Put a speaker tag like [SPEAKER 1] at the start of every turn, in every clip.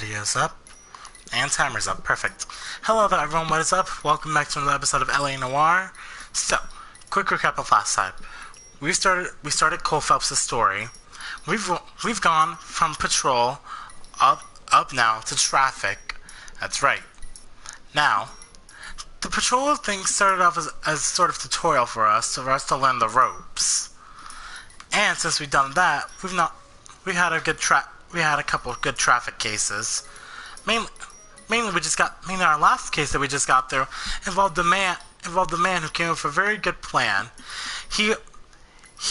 [SPEAKER 1] Video's up. And timer's up. Perfect. Hello there, everyone. What is up? Welcome back to another episode of LA Noire. So, quick recap of last time. We started Cole Phelps' story. We've gone from patrol up now to traffic. That's right. Now, the patrol thing started off as sort of tutorial for us to learn the ropes. And since we've done that, we had a couple of good traffic cases. Mainly our last case that we just got through involved the man who came up with a very good plan. He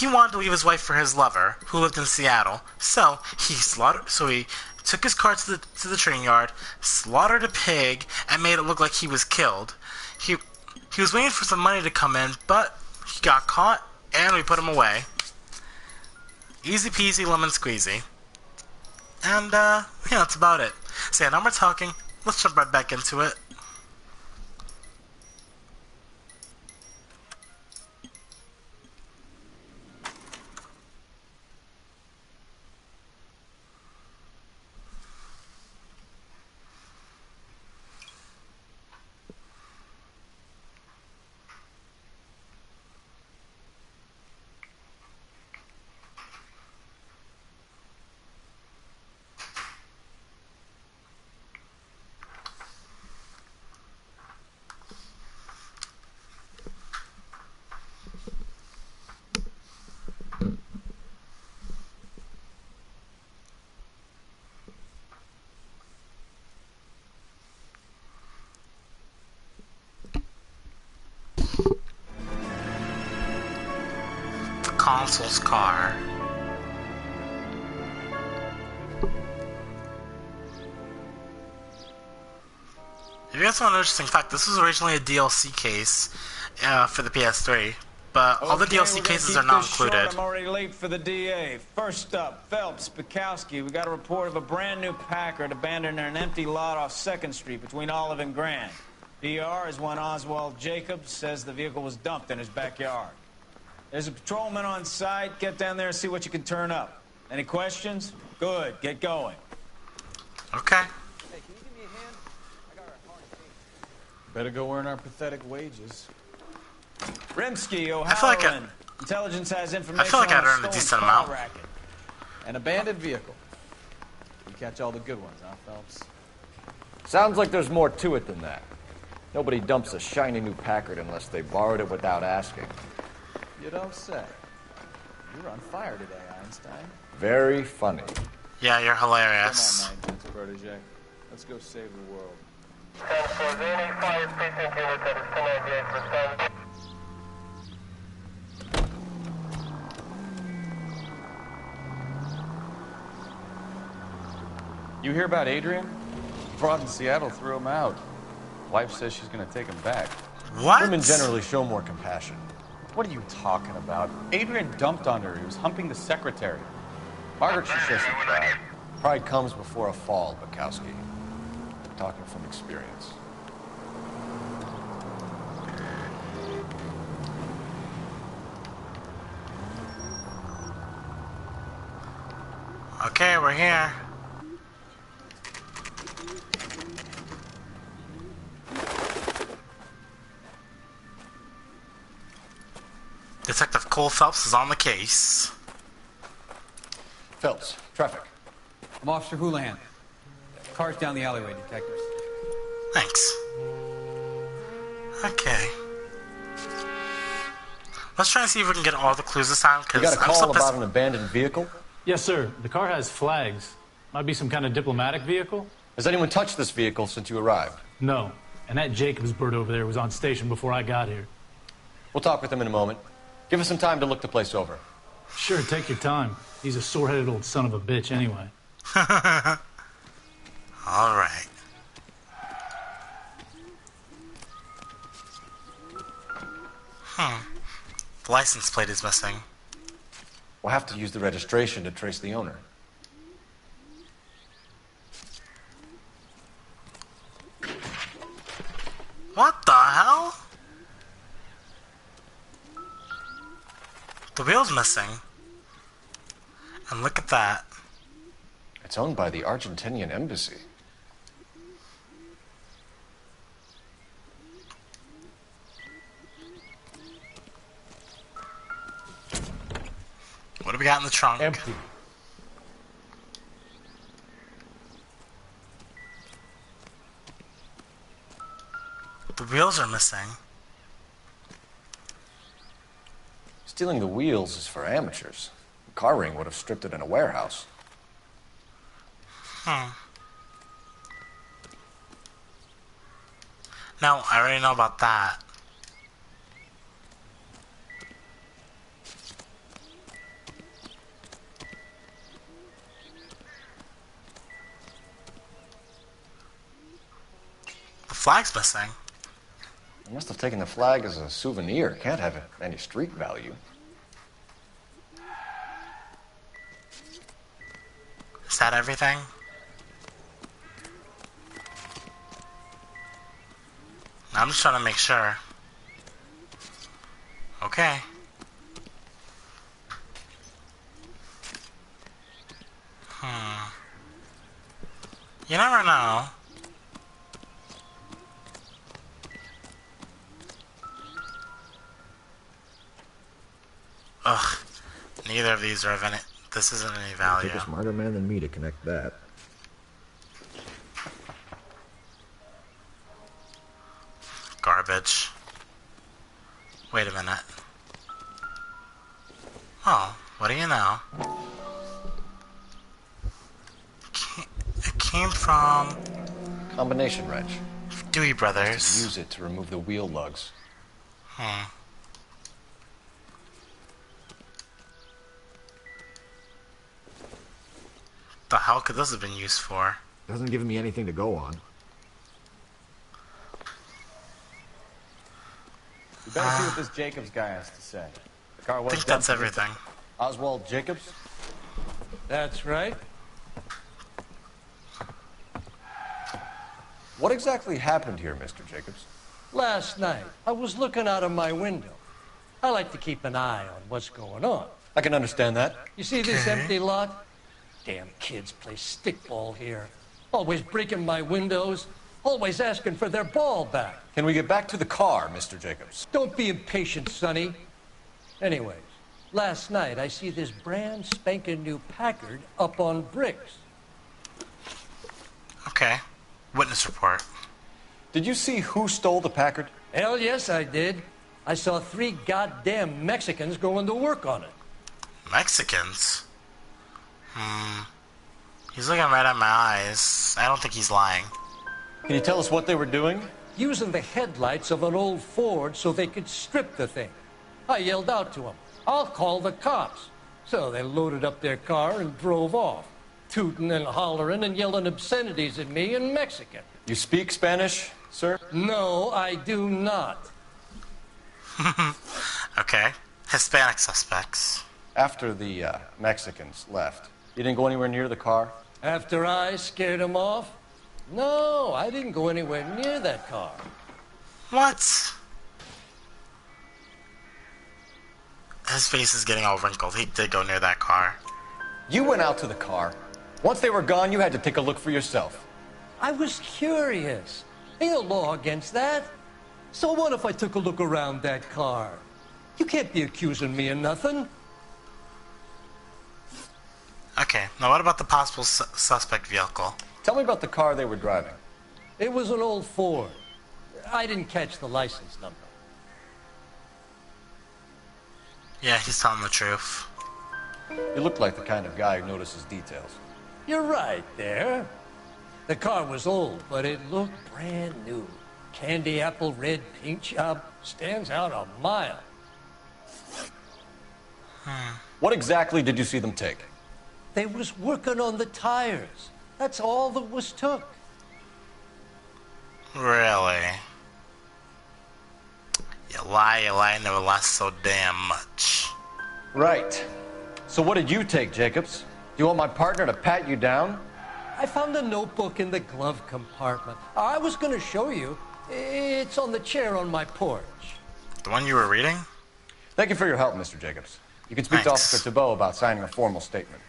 [SPEAKER 1] wanted to leave his wife for his lover, who lived in Seattle. So he took his car to the train yard, slaughtered a pig, and made it look like he was killed. He was waiting for some money to come in, but he got caught, and we put him away. Easy peasy lemon squeezy. And that's about it. So yeah, now we're talking. Let's jump right back into it. Consul's car. If you guys want an interesting fact, this was originally a DLC case for the PS3, but all the DLC cases are not included.
[SPEAKER 2] I'm already late for the DA. First up, Phelps, Bukowski. We got a report of a brand new Packard abandoned in an empty lot off 2nd Street between Olive and Grand. PR is one Oswald Jacobs says the vehicle was dumped in his backyard. There's a patrolman on site. Get down there and see what you can turn up. Any questions? Good. Get going.
[SPEAKER 1] Okay.
[SPEAKER 2] Hey, can you give me a hand? I got a hard case. Better go earn our pathetic wages. Rimsky, O'Halloran. Intelligence has information.
[SPEAKER 1] I feel like I'd earned a
[SPEAKER 2] on
[SPEAKER 1] decent
[SPEAKER 2] stolen
[SPEAKER 1] amount.
[SPEAKER 2] car racket. An abandoned vehicle. You catch all the good ones, huh, Phelps?
[SPEAKER 3] Sounds like there's more to it than that. Nobody dumps a shiny new Packard unless they borrowed it without asking.
[SPEAKER 2] You don't say. You're on fire today, Einstein.
[SPEAKER 3] Very funny.
[SPEAKER 1] Yeah, you're hilarious.
[SPEAKER 2] Come on, my gentle protege. Let's go save the world.
[SPEAKER 4] You hear about Adrian? Broad in Seattle threw him out. Wife says she's gonna take him back.
[SPEAKER 1] What?
[SPEAKER 3] Women generally show more compassion.
[SPEAKER 4] What are you talking about? Adrian dumped on her. He was humping the secretary. Margaret should show some pride.
[SPEAKER 3] Pride comes before a fall, Bukowski. Talking from experience.
[SPEAKER 1] Okay, we're here. Detective Cole Phelps is on the case.
[SPEAKER 3] Phelps, traffic.
[SPEAKER 5] I'm Officer Houlihan. Car's down the alleyway, detectives.
[SPEAKER 1] Thanks. Okay. Let's try and see if we can get all the clues this time.
[SPEAKER 3] You got a call about an abandoned vehicle?
[SPEAKER 6] Yes, sir. The car has flags. Might be some kind of diplomatic vehicle?
[SPEAKER 3] Has anyone touched this vehicle since you arrived?
[SPEAKER 6] No. And that Jacobs bird over there was on station before I got here.
[SPEAKER 3] We'll talk with him in a moment. Give us some time to look the place over.
[SPEAKER 6] Sure, take your time. He's a sore-headed old son of a bitch anyway.
[SPEAKER 1] All right. The license plate is missing.
[SPEAKER 3] We'll have to use the registration to trace the owner.
[SPEAKER 1] What the hell? The wheel's missing. And look at that.
[SPEAKER 3] It's owned by the Argentinian embassy.
[SPEAKER 1] we got in the trunk?
[SPEAKER 3] Empty.
[SPEAKER 1] The wheels are missing.
[SPEAKER 3] Stealing the wheels is for amateurs. The car ring would have stripped it in a warehouse.
[SPEAKER 1] No, I already know about that. The flag's missing.
[SPEAKER 3] They must have taken the flag as a souvenir. Can't have any street value.
[SPEAKER 1] Is that everything? I'm just trying to make sure. Okay. You never know. Ugh. Neither of these are of any... This isn't any value.
[SPEAKER 3] Take a smarter man than me to connect that.
[SPEAKER 1] Garbage. Wait a minute. Oh, what do you know? It came from...
[SPEAKER 3] Combination wrench.
[SPEAKER 1] Dewey Brothers.
[SPEAKER 3] Use it to remove the wheel lugs.
[SPEAKER 1] The hell could this have been used for?
[SPEAKER 3] Doesn't give me anything to go on.
[SPEAKER 4] We better see what this Jacobs guy has to say. The car
[SPEAKER 1] I
[SPEAKER 4] was
[SPEAKER 1] think that's everything.
[SPEAKER 4] Oswald Jacobs?
[SPEAKER 7] That's right.
[SPEAKER 3] What exactly happened here, Mr. Jacobs?
[SPEAKER 7] Last night, I was looking out of my window. I like to keep an eye on what's going on.
[SPEAKER 3] I can understand that.
[SPEAKER 7] You see this empty lot? Damn kids play stickball here. Always breaking my windows. Always asking for their ball back.
[SPEAKER 3] Can we get back to the car, Mr. Jacobs?
[SPEAKER 7] Don't be impatient, Sonny. Anyways, last night I see this brand spanking new Packard up on bricks.
[SPEAKER 1] Okay. Witness report.
[SPEAKER 3] Did you see who stole the Packard?
[SPEAKER 7] Hell yes, I did. I saw 3 goddamn Mexicans going to work on it.
[SPEAKER 1] Mexicans? He's looking right at my eyes. I don't think he's lying.
[SPEAKER 3] Can you tell us what they were doing?
[SPEAKER 7] Using the headlights of an old Ford so they could strip the thing. I yelled out to them, "I'll call the cops." So they loaded up their car and drove off, tooting and hollering and yelling obscenities at me in Mexican.
[SPEAKER 3] You speak Spanish, sir?
[SPEAKER 7] No, I do not.
[SPEAKER 1] Okay. Hispanic suspects.
[SPEAKER 3] After the Mexicans left, you didn't go anywhere near the car?
[SPEAKER 7] After I scared them off? No, I didn't go anywhere near that car.
[SPEAKER 1] What? His face is getting all wrinkled. He did go near that car.
[SPEAKER 3] You went out to the car. Once they were gone, you had to take a look for yourself.
[SPEAKER 7] I was curious. Ain't no law against that. So what if I took a look around that car? You can't be accusing me of nothing.
[SPEAKER 1] Okay, now what about the possible suspect vehicle?
[SPEAKER 3] Tell me about the car they were driving.
[SPEAKER 7] It was an old Ford. I didn't catch the license number.
[SPEAKER 1] Yeah, he's telling the truth.
[SPEAKER 3] You look like the kind of guy who notices details.
[SPEAKER 7] You're right there. The car was old, but it looked brand new. Candy apple red paint job stands out a mile.
[SPEAKER 3] What exactly did you see them take?
[SPEAKER 7] They was working on the tires. That's all that was took.
[SPEAKER 1] Really? You lie, never lie so damn much.
[SPEAKER 3] Right. So what did you take, Jacobs? Do you want my partner to pat you down?
[SPEAKER 7] I found a notebook in the glove compartment. I was going to show you. It's on the chair on my porch.
[SPEAKER 1] The one you were reading?
[SPEAKER 3] Thank you for your help, Mr. Jacobs. You can speak to
[SPEAKER 1] Thanks.
[SPEAKER 3] Officer Thibault about signing a formal statement.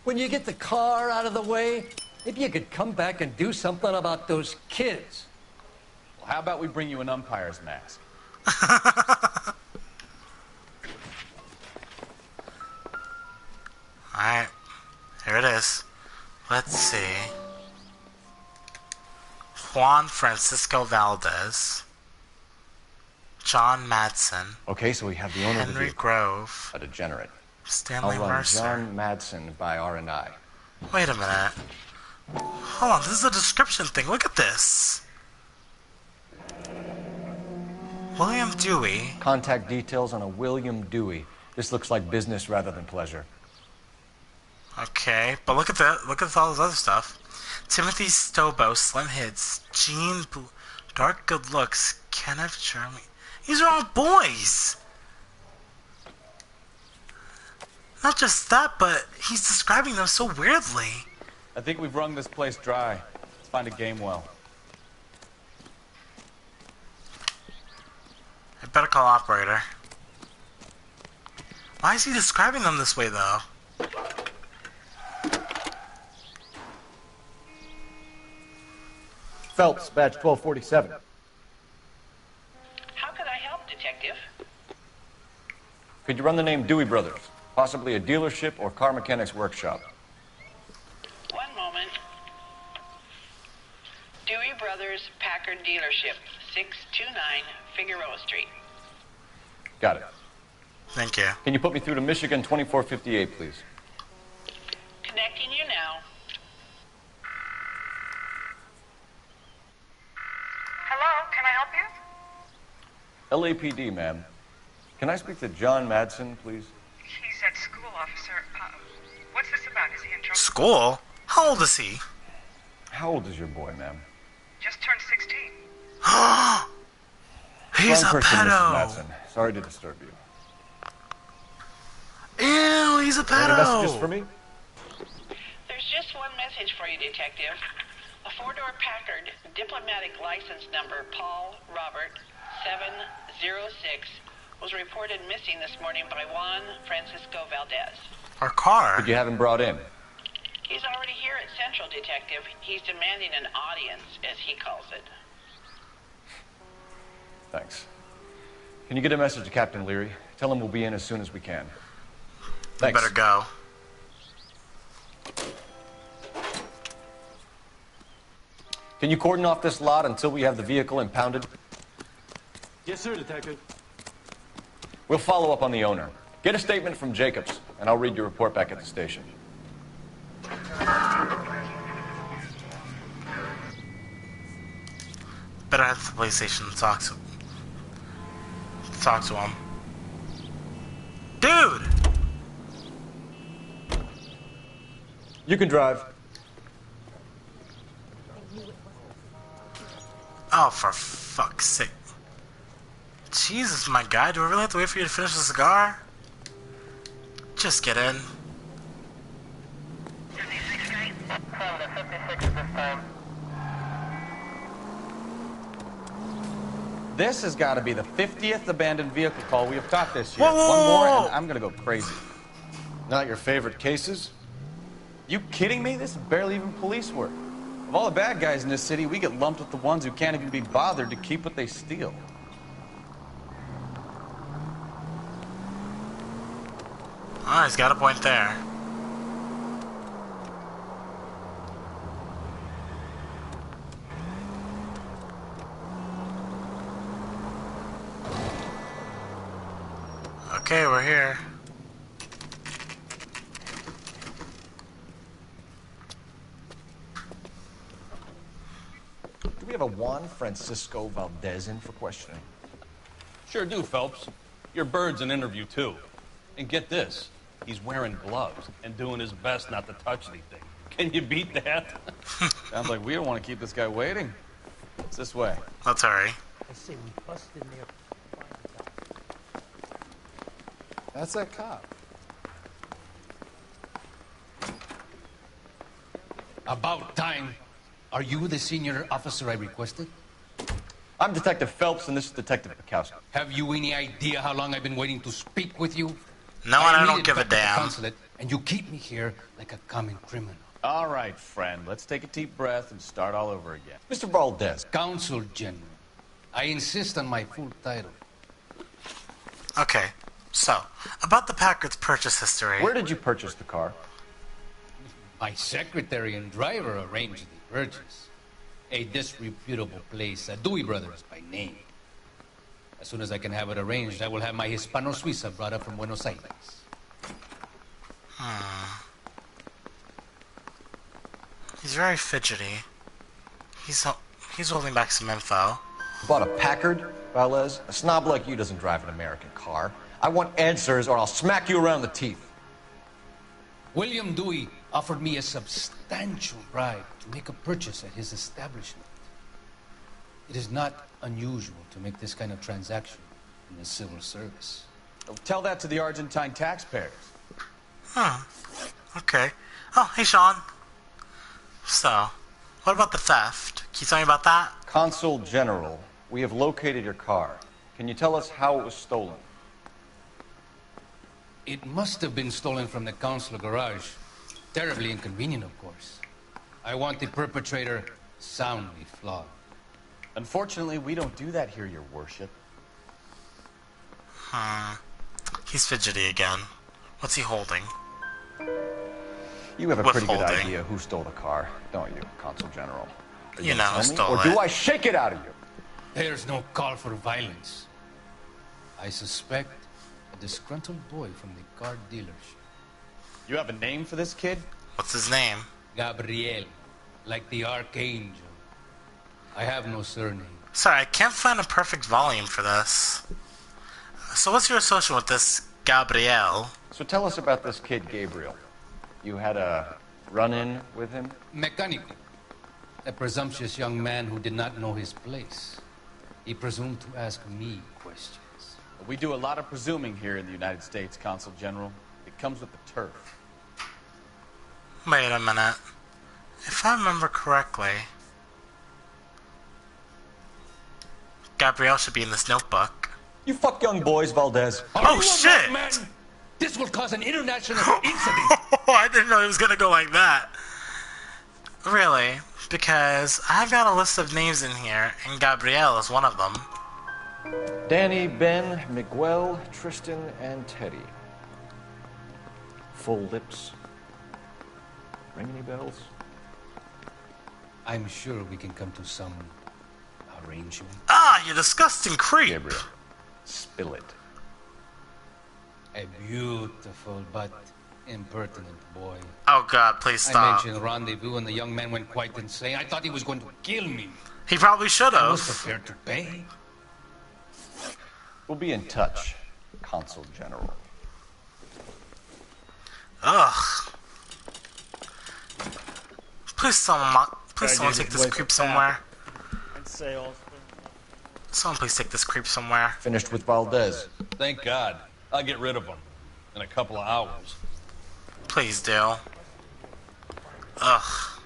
[SPEAKER 7] When you get the car out of the way, maybe you could come back and do something about those kids.
[SPEAKER 4] Well, how about we bring you an umpire's mask?
[SPEAKER 1] Alright. Here it is. Let's see. Juan Francisco Valdez. John Madsen.
[SPEAKER 3] Okay, so we have the owner of the
[SPEAKER 1] Henry
[SPEAKER 3] vehicle.
[SPEAKER 1] Grove.
[SPEAKER 3] A degenerate.
[SPEAKER 1] Stanley
[SPEAKER 3] I'll run
[SPEAKER 1] Mercer.
[SPEAKER 3] John Madsen by R&I.
[SPEAKER 1] Wait a minute. Hold on, this is a description thing. Look at this. William Dewey.
[SPEAKER 3] Contact details on a William Dewey. This looks like business rather than pleasure.
[SPEAKER 1] Okay, but look at that. Look at all this other stuff. Timothy Stobo, Slim Hits, Gene Dark Good Looks, Kenneth Jeremy. These are all boys. Not just that, but he's describing them so weirdly.
[SPEAKER 4] I think we've wrung this place dry. Let's find a game well.
[SPEAKER 1] I better call operator. Why is he describing them this way, though?
[SPEAKER 3] Phelps, badge 1247.
[SPEAKER 8] How could I help, Detective?
[SPEAKER 3] Could you run the name Dewey Brothers? Possibly a dealership or car mechanics workshop.
[SPEAKER 8] One moment. Dewey Brothers Packard Dealership, 629 Figueroa Street.
[SPEAKER 3] Got it.
[SPEAKER 1] Thank you.
[SPEAKER 3] Can you put me through to Michigan 2458, please?
[SPEAKER 8] Connecting you now.
[SPEAKER 9] Hello, can I help you?
[SPEAKER 3] LAPD, ma'am. Can I speak to John Madsen, please?
[SPEAKER 9] He's at school, officer. What's this about? Is he in trouble?
[SPEAKER 1] School? How old is he?
[SPEAKER 3] How old is your boy, ma'am?
[SPEAKER 9] Just turned 16.
[SPEAKER 1] He's
[SPEAKER 3] Wrong
[SPEAKER 1] a
[SPEAKER 3] person, Mrs.
[SPEAKER 1] pedo.
[SPEAKER 3] Madsen. Sorry to disturb you.
[SPEAKER 1] Ew, he's a
[SPEAKER 3] Any messages
[SPEAKER 1] pedo.
[SPEAKER 3] for me?
[SPEAKER 8] There's just one message for you, Detective. A four-door Packard, diplomatic license number Paul Robert 706, was reported missing this morning by Juan Francisco Valdez.
[SPEAKER 1] Our car.
[SPEAKER 3] Could you have him brought in?
[SPEAKER 8] He's already here at Central, Detective. He's demanding an audience, as he calls it.
[SPEAKER 3] Thanks. Can you get a message to Captain Leary? Tell him we'll be in as soon as we can.
[SPEAKER 1] We
[SPEAKER 3] Thanks.
[SPEAKER 1] better go.
[SPEAKER 3] Can you cordon off this lot until we have the vehicle impounded?
[SPEAKER 6] Yes, sir, Detective.
[SPEAKER 3] We'll follow up on the owner. Get a statement from Jacobs, and I'll read your report back at the station.
[SPEAKER 1] Better head to the police station and talk to him. Dude!
[SPEAKER 3] You can drive.
[SPEAKER 1] Oh, for fuck's sake. Jesus, my guy, do I really have to wait for you to finish the cigar? Just get in.
[SPEAKER 4] This has got to be the 50th abandoned vehicle call we have caught this year.
[SPEAKER 1] Whoa, whoa,
[SPEAKER 4] One more,
[SPEAKER 1] whoa.
[SPEAKER 4] and I'm going to go crazy.
[SPEAKER 3] Not your favorite cases?
[SPEAKER 4] You kidding me? This is barely even police work. Of all the bad guys in this city, we get lumped with the ones who can't even be bothered to keep what they steal.
[SPEAKER 1] Oh, he's got a point there. Okay, we're here.
[SPEAKER 3] Do we have a Juan Francisco Valdez in for questioning?
[SPEAKER 10] Sure do, Phelps. Your bird's an interview, too. And get this, he's wearing gloves and doing his best not to touch anything. Can you beat that?
[SPEAKER 4] Sounds like we don't want to keep this guy waiting. It's this way.
[SPEAKER 1] Let's hurry.
[SPEAKER 7] I say we bust in there.
[SPEAKER 11] That's that cop.
[SPEAKER 12] About time. Are you the senior officer I requested?
[SPEAKER 3] I'm Detective Phelps, and this is Detective Bukowski.
[SPEAKER 12] Have you any idea how long I've been waiting to speak with you?
[SPEAKER 1] No, and I
[SPEAKER 12] made
[SPEAKER 1] don't
[SPEAKER 12] it
[SPEAKER 1] give a
[SPEAKER 12] back to the
[SPEAKER 1] damn.
[SPEAKER 12] consulate, and you keep me here like a common criminal.
[SPEAKER 4] All right, friend. Let's take a deep breath and start all over again.
[SPEAKER 3] Mr. Valdez.
[SPEAKER 12] Consul General. I insist on my full title.
[SPEAKER 1] Okay, so, about the Packard's purchase history.
[SPEAKER 3] Where did you purchase the car?
[SPEAKER 12] My secretary and driver arranged the purchase. A disreputable place, Dewey Brothers by name. As soon as I can have it arranged, I will have my Hispano Suiza brought up from Buenos Aires.
[SPEAKER 1] He's very fidgety. He's holding back some info.
[SPEAKER 3] Bought a Packard, Valdez? A snob like you doesn't drive an American car. I want answers or I'll smack you around the teeth.
[SPEAKER 12] William Dewey offered me a substantial bribe to make a purchase at his establishment. It is not unusual to make this kind of transaction in the civil service.
[SPEAKER 4] Tell that to the Argentine taxpayers.
[SPEAKER 1] Okay. Oh, hey, Sean. So, what about the theft? Can you tell me about that?
[SPEAKER 3] Consul General, we have located your car. Can you tell us how it was stolen?
[SPEAKER 12] It must have been stolen from the consular garage. Terribly inconvenient, of course. I want the perpetrator soundly flogged.
[SPEAKER 4] Unfortunately, we don't do that here, your worship.
[SPEAKER 1] He's fidgety again. What's he holding?
[SPEAKER 3] You have a pretty good
[SPEAKER 1] Withholding.
[SPEAKER 3] idea who stole the car, don't you, Consul General? Are
[SPEAKER 1] You
[SPEAKER 3] gonna
[SPEAKER 1] know
[SPEAKER 3] tell
[SPEAKER 1] who
[SPEAKER 3] me,
[SPEAKER 1] stole
[SPEAKER 3] or
[SPEAKER 1] it.
[SPEAKER 3] do I shake it out of you?
[SPEAKER 12] There's no call for violence. I suspect a disgruntled boy from the car dealership.
[SPEAKER 4] You have a name for this kid?
[SPEAKER 1] What's his name?
[SPEAKER 12] Gabriel, like the archangel. I have no surname.
[SPEAKER 1] Sorry, I can't find a perfect volume for this. So what's your association with this Gabriel?
[SPEAKER 3] So tell us about this kid, Gabriel. You had a run-in with him?
[SPEAKER 12] Mecánico. A presumptuous young man who did not know his place. He presumed to ask me questions.
[SPEAKER 4] We do a lot of presuming here in the United States, Consul General. It comes with the turf.
[SPEAKER 1] Wait a minute. If I remember correctly, Gabriel should be in this notebook.
[SPEAKER 3] You fuck young boys, Valdez.
[SPEAKER 1] Oh, shit!
[SPEAKER 12] Man, this will cause an international incident.
[SPEAKER 1] I didn't know it was gonna go like that. Really? Because I've got a list of names in here, and Gabriel is one of them.
[SPEAKER 3] Danny, Ben, Miguel, Tristan, and Teddy. Full lips. Ring any bells?
[SPEAKER 12] I'm sure we can come to some arrangement.
[SPEAKER 1] Ah, you disgusting creep!
[SPEAKER 3] Gabriel, spill it.
[SPEAKER 12] A beautiful but impertinent boy.
[SPEAKER 1] Oh god, please
[SPEAKER 12] I
[SPEAKER 1] stop.
[SPEAKER 12] mentioned rendezvous and the young man went quite insane. I thought he was going to kill me.
[SPEAKER 1] He probably should
[SPEAKER 12] I was
[SPEAKER 1] have.
[SPEAKER 12] prepared to pay.
[SPEAKER 3] We'll be in touch, Consul General.
[SPEAKER 1] Ugh. Please someone take this creep somewhere. Someone please take this creep somewhere.
[SPEAKER 3] Finished with Valdez.
[SPEAKER 10] Thank God. I'll get rid of him in a couple of hours.
[SPEAKER 1] Please do. Ugh.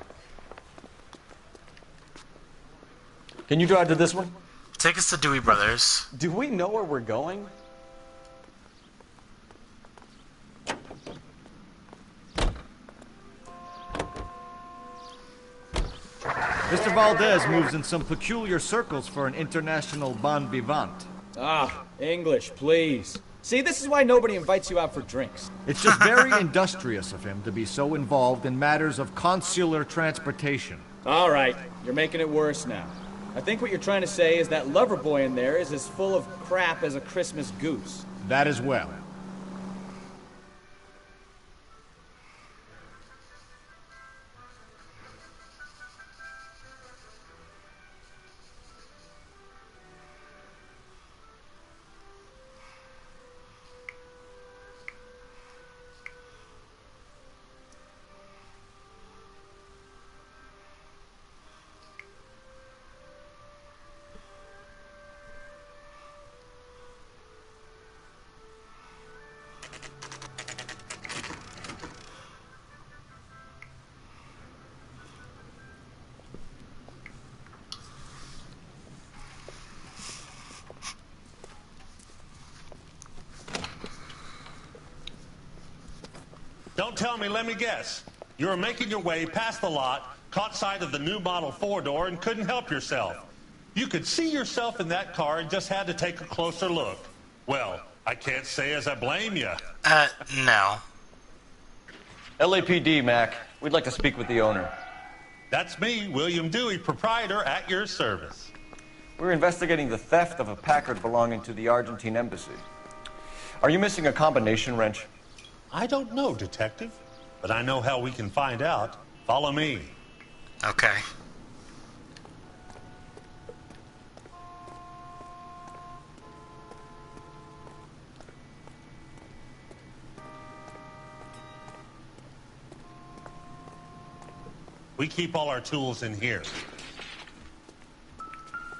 [SPEAKER 3] Can you drive to this one?
[SPEAKER 1] Take us to Dewey Brothers.
[SPEAKER 4] Do we know where we're going?
[SPEAKER 13] Mr. Valdez moves in some peculiar circles for an international bon vivant.
[SPEAKER 14] Ah, English, please. See, this is why nobody invites you out for drinks.
[SPEAKER 13] It's just very industrious of him to be so involved in matters of consular transportation.
[SPEAKER 14] All right, you're making it worse now. I think what you're trying to say is that lover boy in there is as full of crap as a Christmas goose.
[SPEAKER 13] That as well.
[SPEAKER 15] Don't tell me, let me guess. You were making your way past the lot, caught sight of the new model four-door, and couldn't help yourself. You could see yourself in that car and just had to take a closer look. Well, I can't say as I blame you.
[SPEAKER 1] No.
[SPEAKER 3] LAPD, Mac. We'd like to speak with the owner.
[SPEAKER 15] That's me, William Dewey, proprietor, at your service.
[SPEAKER 3] We're investigating the theft of a Packard belonging to the Argentine embassy. Are you missing a combination wrench?
[SPEAKER 15] I don't know, Detective, but I know how we can find out. Follow me.
[SPEAKER 1] Okay.
[SPEAKER 15] We keep all our tools in here.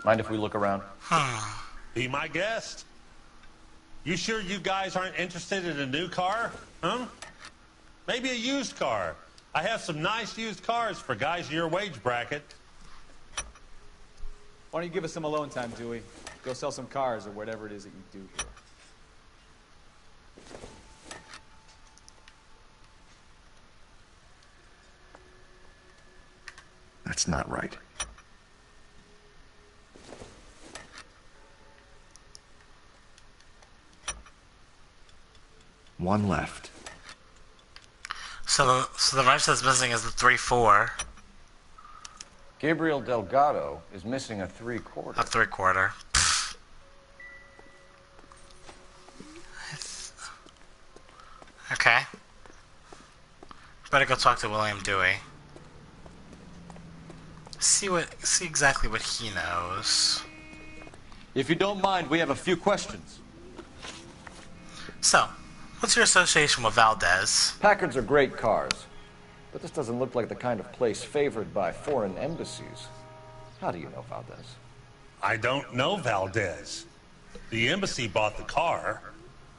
[SPEAKER 3] Mind if we look around?
[SPEAKER 15] Be my guest. You sure you guys aren't interested in a new car? Huh? Maybe a used car. I have some nice used cars for guys in your wage bracket.
[SPEAKER 14] Why don't you give us some alone time, Dewey? Go sell some cars or whatever it is that you do here.
[SPEAKER 13] That's not right. One left.
[SPEAKER 1] So the wrench that's missing is the 3/4.
[SPEAKER 3] Gabriel Delgado is missing a 3/4.
[SPEAKER 1] A 3/4. Okay. Better go talk to William Dewey. See exactly what he knows.
[SPEAKER 3] If you don't mind, we have a few questions.
[SPEAKER 1] So, what's your association with Valdez?
[SPEAKER 3] Packards are great cars, but this doesn't look like the kind of place favored by foreign embassies. How do you know Valdez?
[SPEAKER 15] I don't know Valdez. The embassy bought the car.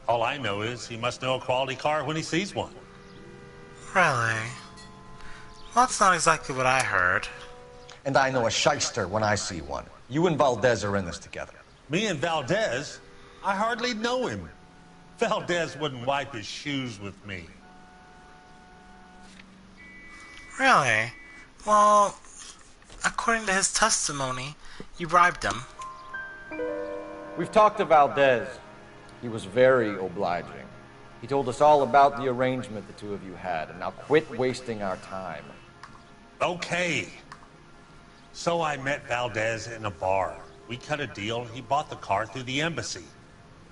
[SPEAKER 15] All I know is he must know a quality car when he sees one.
[SPEAKER 1] Really? Well, that's not exactly what I heard.
[SPEAKER 16] And I know a shyster when I see one. You and Valdez are in this together.
[SPEAKER 15] Me and Valdez? I hardly know him. Valdez wouldn't wipe his shoes with me.
[SPEAKER 1] Really? Well, according to his testimony, you bribed him.
[SPEAKER 3] We've talked to Valdez. He was very obliging. He told us all about the arrangement the two of you had, and now quit wasting our time.
[SPEAKER 15] Okay. So I met Valdez in a bar. We cut a deal, and he bought the car through the embassy.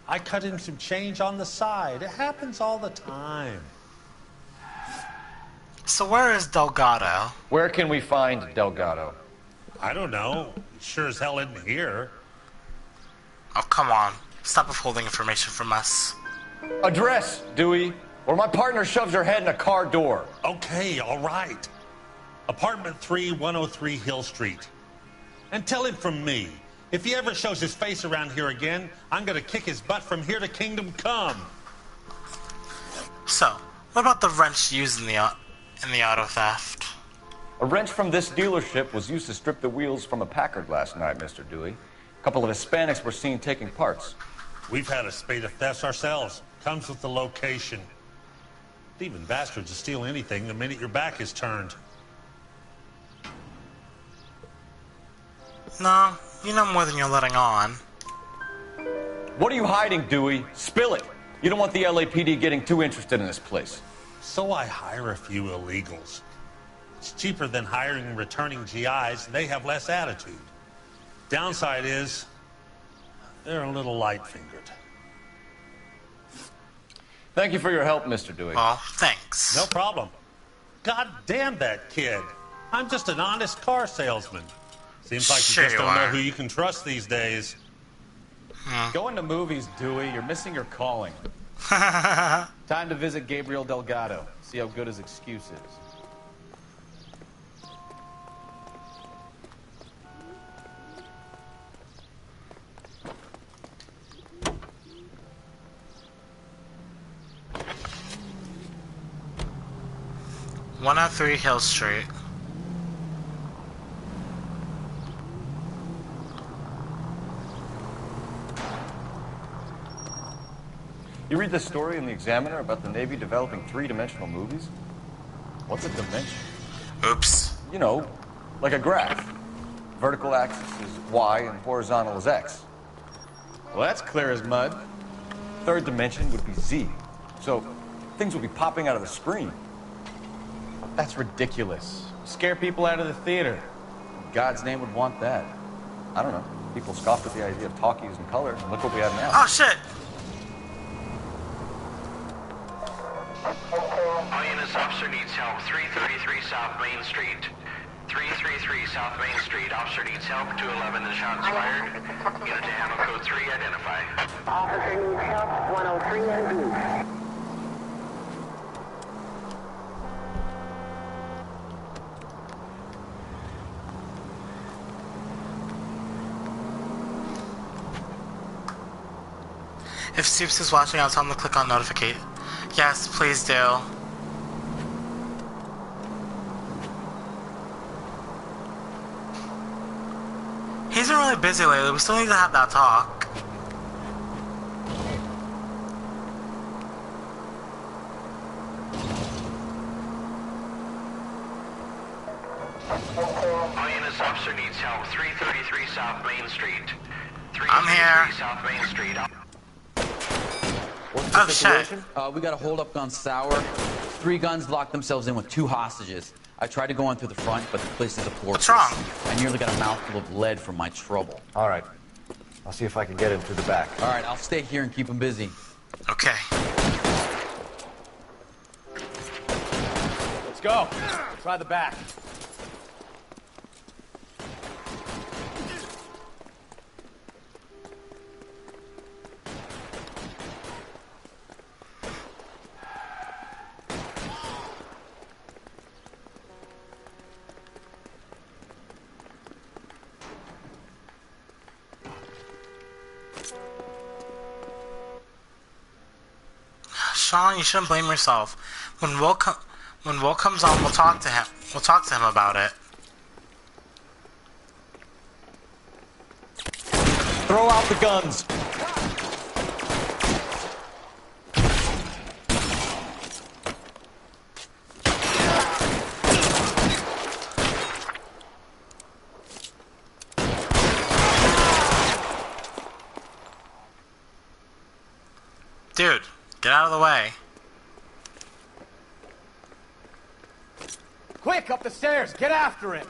[SPEAKER 15] I cut him some change on the side. It happens all the time.
[SPEAKER 1] So where is Delgado?
[SPEAKER 3] Where can we find Delgado?
[SPEAKER 15] I don't know. He sure as hell isn't here.
[SPEAKER 1] Oh, come on. Stop withholding information from us.
[SPEAKER 3] Address, Dewey, or my partner shoves your head in a car door.
[SPEAKER 15] Okay, all right. Apartment 3, 103 Hill Street. And tell him from me, if he ever shows his face around here again, I'm gonna kick his butt from here to Kingdom Come.
[SPEAKER 1] So, what about the wrench used in the auto theft?
[SPEAKER 3] A wrench from this dealership was used to strip the wheels from a Packard last night, Mr. Dewey. A couple of Hispanics were seen taking parts.
[SPEAKER 15] We've had a spate of thefts ourselves. Comes with the location. Thieving bastards will steal anything the minute your back is turned.
[SPEAKER 1] No, you know more than you're letting on.
[SPEAKER 3] What are you hiding, Dewey? Spill it. You don't want the LAPD getting too interested in this place.
[SPEAKER 15] So I hire a few illegals. It's cheaper than hiring returning GIs. They have less attitude. Downside is, they're a little light-fingered.
[SPEAKER 3] Thank you for your help, Mr. Dewey.
[SPEAKER 1] Oh, thanks.
[SPEAKER 15] No problem. God damn that kid. I'm just an honest car salesman. Seems like you just don't know who you can trust these days.
[SPEAKER 14] Going to movies, Dewey. You're missing your calling. Time to visit Gabriel Delgado. See how good his excuse is.
[SPEAKER 1] One oh three Hill Street.
[SPEAKER 3] You read this story in the Examiner about the Navy developing three-dimensional movies? What's a dimension?
[SPEAKER 1] Oops.
[SPEAKER 3] You know, like a graph. Vertical axis is Y and horizontal is X.
[SPEAKER 14] Well, that's clear as mud.
[SPEAKER 3] Third dimension would be Z. So things will be popping out of the screen.
[SPEAKER 4] That's ridiculous. Scare people out of the theater. In God's name would want that.
[SPEAKER 3] I don't know. People scoffed at the idea of talkies and color. Look what we have now.
[SPEAKER 1] Oh shit!
[SPEAKER 17] All units, officer needs help. 333 South Main Street. 333 South Main Street. Officer needs help. 211 is shots fired. Unit to handle code 3, identify.
[SPEAKER 18] Officer needs help. 103 and
[SPEAKER 1] If Stoops is watching, I'll tell him to click on notificate. Yes, please do. He's been really busy lately. We still need to have that talk.
[SPEAKER 17] All units, officer needs help. 333 South Main Street.
[SPEAKER 1] I'm here.
[SPEAKER 17] South Main Street.
[SPEAKER 1] Oh shit.
[SPEAKER 19] We got a hold-up on Sour. 3 guns locked themselves in with 2 hostages. I tried to go in through the front, but the place is a fortress.
[SPEAKER 1] What's wrong?
[SPEAKER 19] I nearly got a mouthful of lead from my trouble.
[SPEAKER 3] All right. I'll see if I can get in through the back.
[SPEAKER 19] All right, I'll stay here and keep them busy.
[SPEAKER 1] Okay.
[SPEAKER 4] Let's go. Try the back.
[SPEAKER 1] Sean, you shouldn't blame yourself. When Will comes on, we'll talk to him. We'll talk to him about it.
[SPEAKER 3] Throw out the guns.
[SPEAKER 1] Dude, get out of the way.
[SPEAKER 4] Quick, up the stairs. Get after him.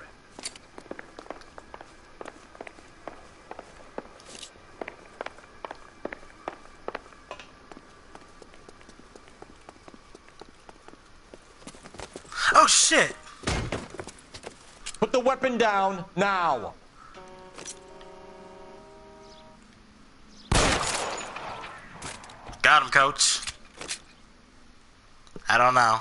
[SPEAKER 1] Oh shit!
[SPEAKER 3] Put the weapon down now.
[SPEAKER 1] Got him, coach. I don't know.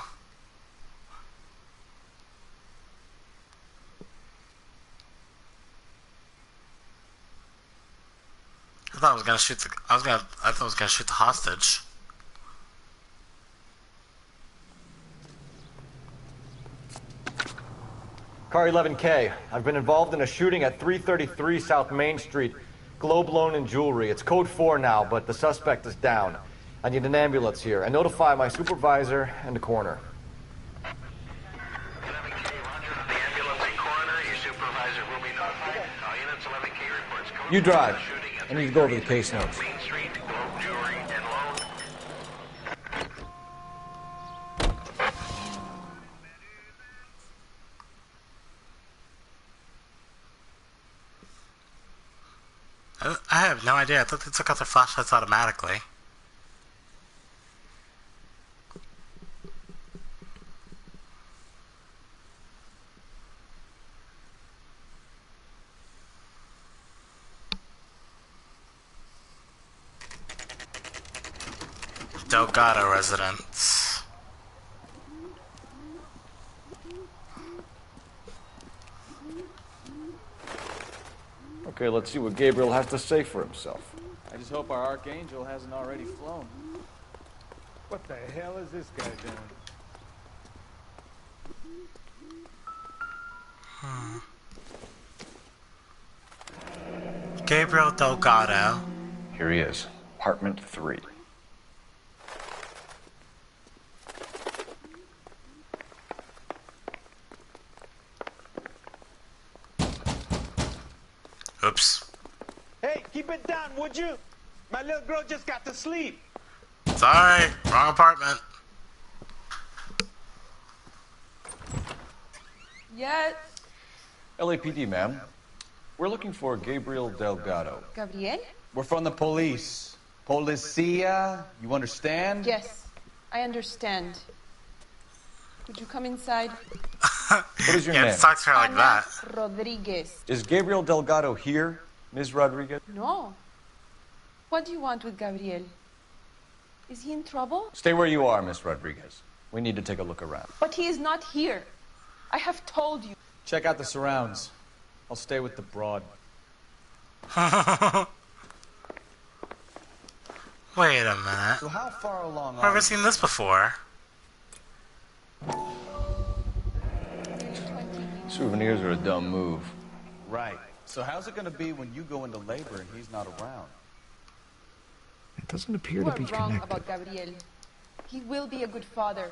[SPEAKER 1] I thought I was gonna shoot the. I thought I was gonna shoot the hostage.
[SPEAKER 3] Car 11K. I've been involved in a shooting at 333 South Main Street. Globe loan and jewelry. It's code 4 now, but the suspect is down. I need an ambulance here. And notify my supervisor and the coroner.
[SPEAKER 17] 11K, roger. The ambulance and coroner. Your supervisor will be notified. All units, 11K reports code
[SPEAKER 3] You drive.
[SPEAKER 17] shooting at
[SPEAKER 3] I need to go over the case notes.
[SPEAKER 17] Main Street, Globe Jewelry, and loan.
[SPEAKER 1] I have no idea. I thought they took out their flashlights automatically. Delgado residence.
[SPEAKER 3] Okay, let's see what Gabriel has to say for himself.
[SPEAKER 4] I just hope our Archangel hasn't already flown. What the hell is this guy doing?
[SPEAKER 1] Gabriel Delgado.
[SPEAKER 3] Here he is. Apartment 3.
[SPEAKER 1] Oops.
[SPEAKER 20] Hey, keep it down, would you? My little girl just got to sleep.
[SPEAKER 1] Sorry, wrong apartment.
[SPEAKER 21] Yes.
[SPEAKER 3] LAPD, ma'am. We're looking for Gabriel Delgado.
[SPEAKER 21] Gabriel?
[SPEAKER 14] We're from the police. Policia, you understand?
[SPEAKER 21] Yes, I understand. Could you come inside?
[SPEAKER 3] What is your name?
[SPEAKER 1] Talk to her like
[SPEAKER 21] Ana
[SPEAKER 1] that.
[SPEAKER 21] Rodriguez.
[SPEAKER 3] Is Gabriel Delgado here, Ms. Rodriguez?
[SPEAKER 21] No. What do you want with Gabriel? Is he in trouble?
[SPEAKER 3] Stay where you are, Ms. Rodriguez. We need to take a look around.
[SPEAKER 21] But he is not here. I have told you.
[SPEAKER 14] Check out the surrounds. I'll stay with the broad.
[SPEAKER 1] Wait a minute.
[SPEAKER 14] So how far along
[SPEAKER 1] I've never seen this before.
[SPEAKER 3] Souvenirs are a dumb move.
[SPEAKER 14] Right. So how's it going to be when you go into labor and he's not around?
[SPEAKER 13] It doesn't appear
[SPEAKER 21] You
[SPEAKER 13] to
[SPEAKER 21] are
[SPEAKER 13] be
[SPEAKER 21] wrong
[SPEAKER 13] connected.
[SPEAKER 21] about Gabriel. He will be a good father.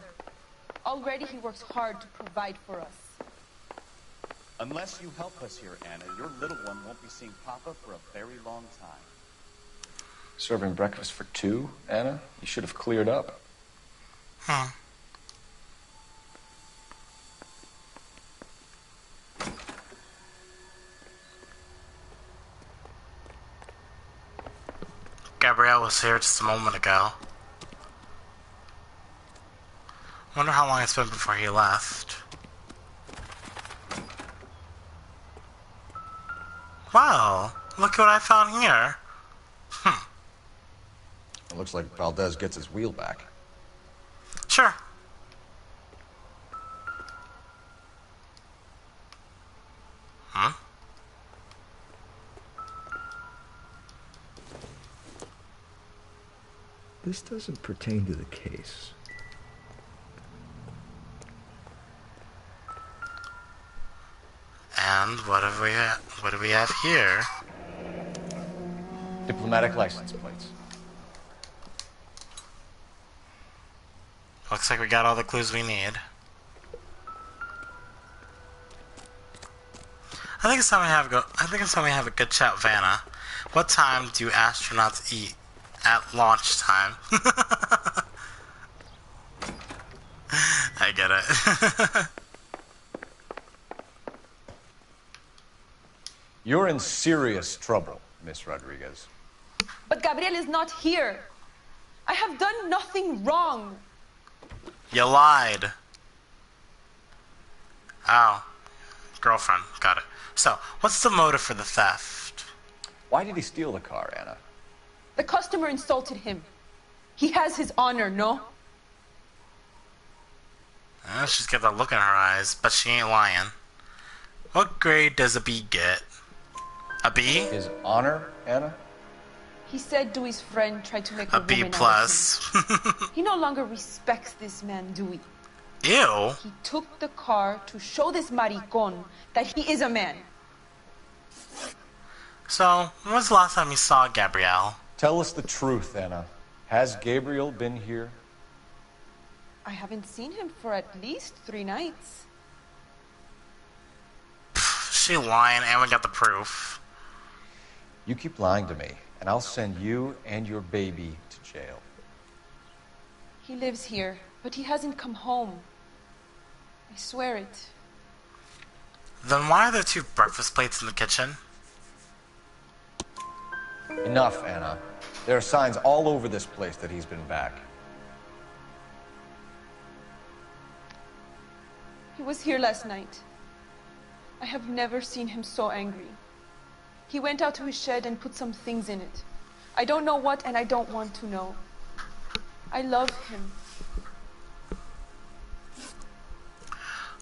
[SPEAKER 21] Already he works hard to provide for us.
[SPEAKER 14] Unless you help us here, Anna, your little one won't be seeing Papa for a very long time.
[SPEAKER 3] Serving breakfast for two, Anna? You should have cleared up.
[SPEAKER 1] Gabrielle was here just a moment ago. Wonder how long it's been before he left. Wow, look what I found here.
[SPEAKER 3] It looks like Valdez gets his wheel back.
[SPEAKER 1] Sure.
[SPEAKER 13] This doesn't pertain to the case.
[SPEAKER 1] And what do we have here?
[SPEAKER 3] Diplomatic license plates.
[SPEAKER 1] Looks like we got all the clues we need. I think it's time we have a good chat with Vanna. What time do astronauts eat at launch time? I get it.
[SPEAKER 3] You're in serious trouble, Miss Rodriguez.
[SPEAKER 21] But Gabriel is not here. I have done nothing wrong.
[SPEAKER 1] You lied. Oh. Girlfriend. Got it. So, what's the motive for the theft?
[SPEAKER 3] Why did he steal the car, Anna?
[SPEAKER 21] The customer insulted him. He has his honor, no?
[SPEAKER 1] She's got that look in her eyes, but she ain't lying. What grade does a B get? A B?
[SPEAKER 3] His honor, Anna?
[SPEAKER 21] He said Dewey's friend tried to make a
[SPEAKER 1] B
[SPEAKER 21] woman
[SPEAKER 1] plus.
[SPEAKER 21] out of him. He no longer respects this man, Dewey.
[SPEAKER 1] Ew.
[SPEAKER 21] He took the car to show this maricon that he is a man.
[SPEAKER 1] So, when was the last time you saw Gabrielle?
[SPEAKER 3] Tell us the truth, Anna. Has Gabriel been here?
[SPEAKER 21] I haven't seen him for at least 3 nights.
[SPEAKER 1] She lying, and we got the proof.
[SPEAKER 3] You keep lying to me, and I'll send you and your baby to jail.
[SPEAKER 21] He lives here, but he hasn't come home. I swear it.
[SPEAKER 1] Then why are there 2 breakfast plates in the kitchen?
[SPEAKER 3] Enough, Anna. There are signs all over this place that he's been back.
[SPEAKER 21] He was here last night. I have never seen him so angry. He went out to his shed and put some things in it. I don't know what, and I don't want to know. I love him.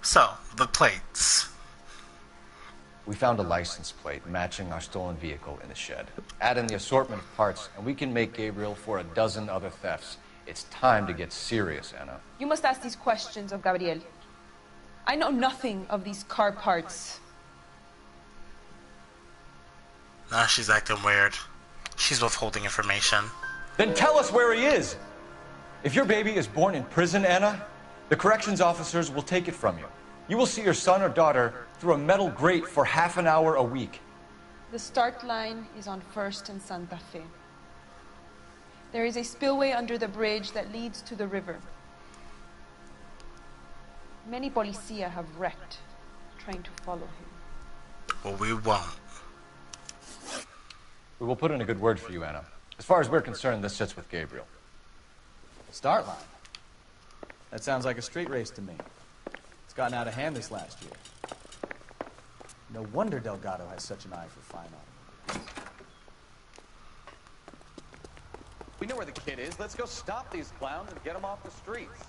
[SPEAKER 1] So, the plates.
[SPEAKER 3] We found a license plate matching our stolen vehicle in the shed. Add in the assortment of parts, and we can make Gabriel for a dozen other thefts. It's time to get serious, Anna.
[SPEAKER 21] You must ask these questions of Gabriel. I know nothing of these car parts.
[SPEAKER 1] Nah, she's acting weird. She's withholding information.
[SPEAKER 3] Then tell us where he is! If your baby is born in prison, Anna, the corrections officers will take it from you. You will see your son or daughter through a metal grate for half an hour a week.
[SPEAKER 21] The start line is on 1st and Santa Fe. There is a spillway under the bridge that leads to the river. Many policia have wrecked, trying to follow him.
[SPEAKER 1] Well, we won't.
[SPEAKER 3] We will put in a good word for you, Anna. As far as we're concerned, this sits with Gabriel.
[SPEAKER 4] Start line. That sounds like a street race to me. It's gotten out of hand this last year. No wonder Delgado has such an eye for fine art. We know where the kid is. Let's go stop these clowns and get them off the streets.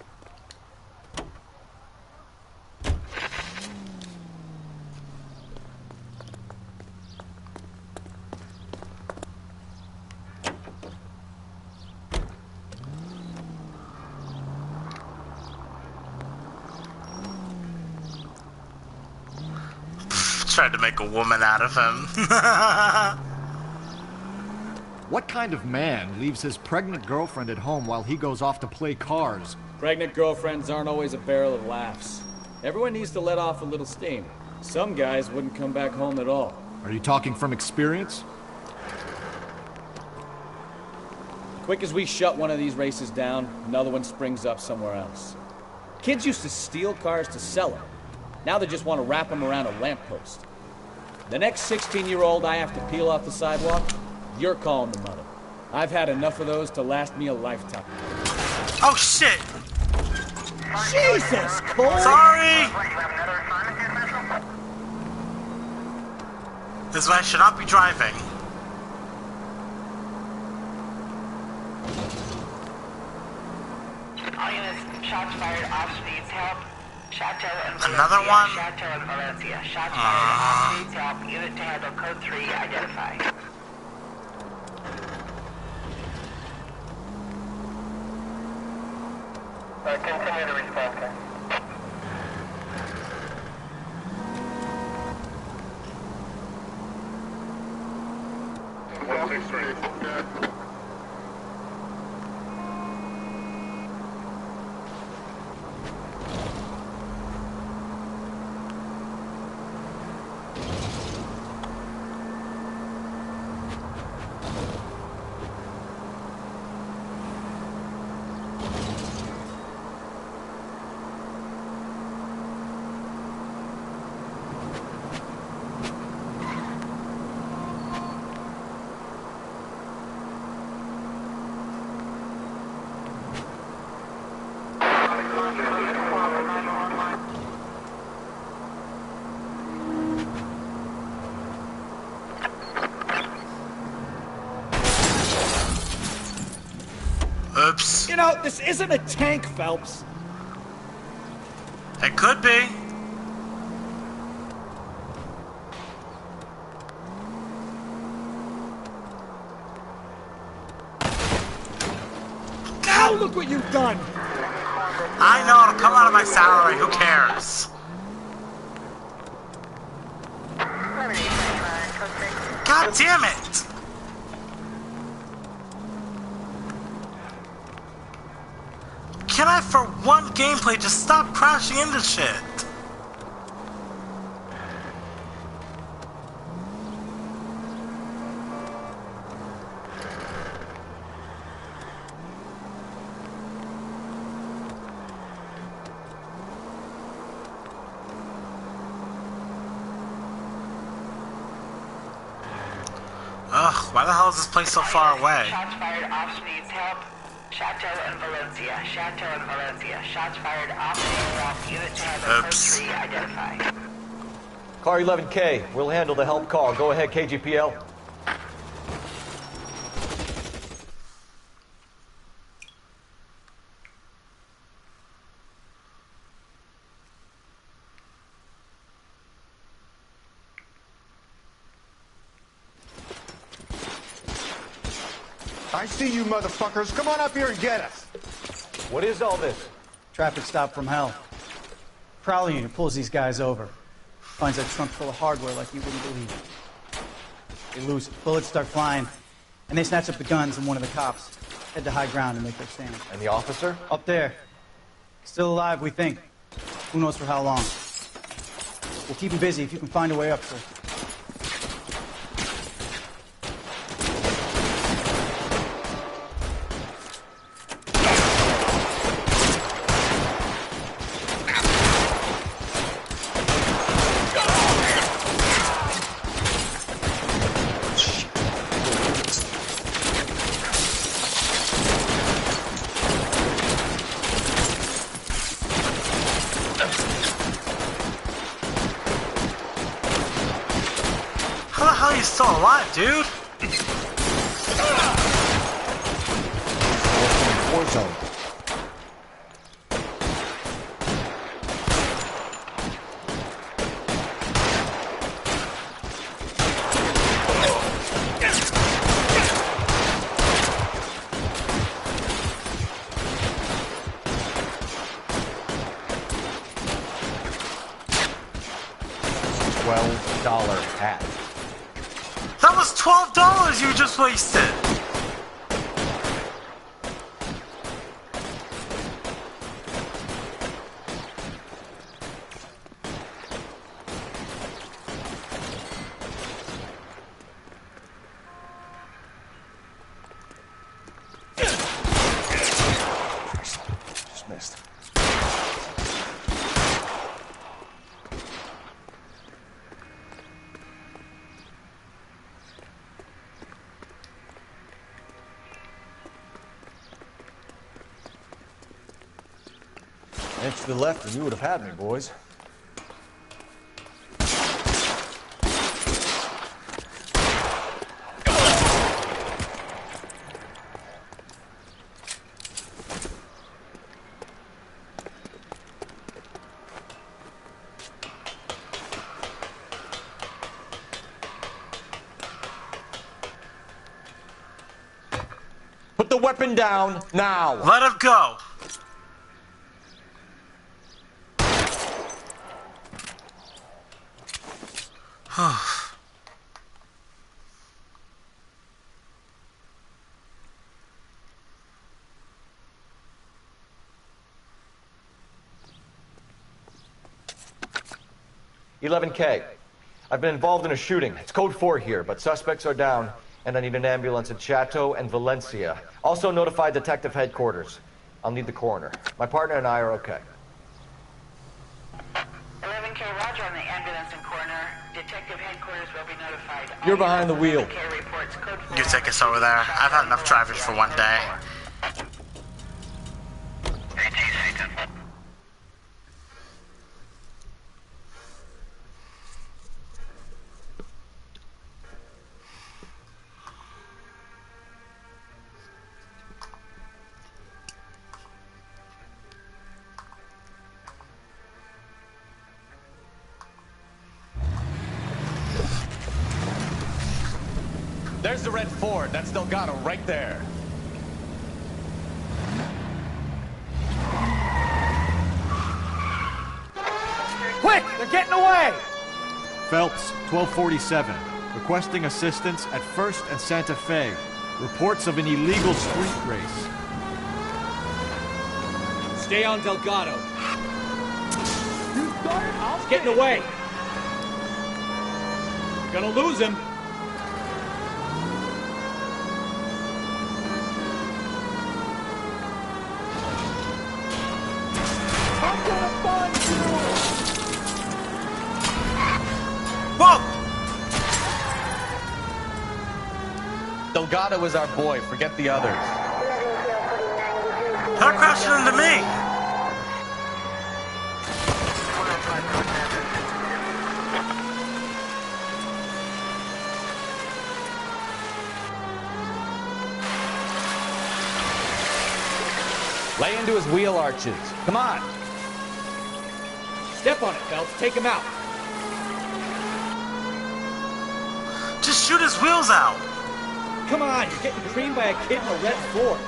[SPEAKER 1] Tried to make a woman out of him.
[SPEAKER 13] What kind of man leaves his pregnant girlfriend at home while he goes off to play cars?
[SPEAKER 2] Pregnant girlfriends aren't always a barrel of laughs. Everyone needs to let off a little steam. Some guys wouldn't come back home at all.
[SPEAKER 13] Are you talking from experience?
[SPEAKER 2] Quick as we shut one of these races down, another one springs up somewhere else. Kids used to steal cars to sell them. Now they just want to wrap them around a lamppost. The next 16-year-old I have to peel off the sidewalk, you're calling the mother. I've had enough of those to last me a lifetime.
[SPEAKER 1] Oh, shit!
[SPEAKER 2] Jesus, boy!
[SPEAKER 1] Sorry! This man should not be driving.
[SPEAKER 8] All units, shots fired, officer needs help. Chateau and Valencia.
[SPEAKER 1] Another one?
[SPEAKER 8] Chateau and Valencia. Shots fired, officer needs help. Unit to handle code 3, identify. Continue to respond, sir.
[SPEAKER 1] Oops.
[SPEAKER 2] You know, this isn't a tank, Phelps.
[SPEAKER 1] It could be.
[SPEAKER 2] Now look what you've done.
[SPEAKER 1] I know, it'll come out of my salary. Who cares? God damn it! Can I, for one gameplay, just stop crashing into shit? Ugh, why the hell is this place so far away?
[SPEAKER 8] Shots fired, officer needs help. Chateau and Valencia. Chateau and Valencia. Shots fired, officer needs help. Unit to handle code 3, identify.
[SPEAKER 3] Car 11K, we'll handle the help call. Go ahead, KGPL.
[SPEAKER 11] I see you motherfuckers. Come on up here and get us.
[SPEAKER 3] What is all this?
[SPEAKER 5] Traffic stop from hell. Prowler unit pulls these guys over. Finds that trunk full of hardware like you wouldn't believe. They lose it. Bullets start flying. And they snatch up the guns and one of the cops. Head to high ground and make their stand.
[SPEAKER 3] And the officer?
[SPEAKER 5] Up there. Still alive, we think. Who knows for how long. We'll keep him busy if you can find a way up, sir.
[SPEAKER 1] alive, dude.
[SPEAKER 3] War zone. $12 hat.
[SPEAKER 1] That was $12 you just wasted.
[SPEAKER 3] Just missed. Inch to the left and you would have had me, boys. Put the weapon down now.
[SPEAKER 1] Let him go.
[SPEAKER 3] $11K. I've been involved in a shooting. It's code 4 here, but suspects are down, and I need an ambulance in Chateau and Valencia. Also notify detective headquarters. I'll need the coroner. My partner and I are okay.
[SPEAKER 8] 11K, roger on the ambulance and coroner. Detective headquarters will be notified.
[SPEAKER 3] You're behind the wheel.
[SPEAKER 8] 11K reports code 4.
[SPEAKER 1] You take us over there. I've had enough driving for one day.
[SPEAKER 14] There's the red Ford. That's Delgado right there.
[SPEAKER 5] Quick! They're getting away!
[SPEAKER 13] Phelps, 1247. Requesting assistance at 1st and Santa Fe. Reports of an illegal street race.
[SPEAKER 2] Stay on Delgado. He's getting away. Gonna lose him.
[SPEAKER 1] Whoa!
[SPEAKER 14] Delgado is our boy. Forget the others.
[SPEAKER 1] They're crashing into me.
[SPEAKER 2] Lay into his wheel arches. Come on. Step on it, Phelps. Take him out.
[SPEAKER 1] Just shoot his wheels out.
[SPEAKER 2] Come on, you're getting creamed by a kid in a red Ford.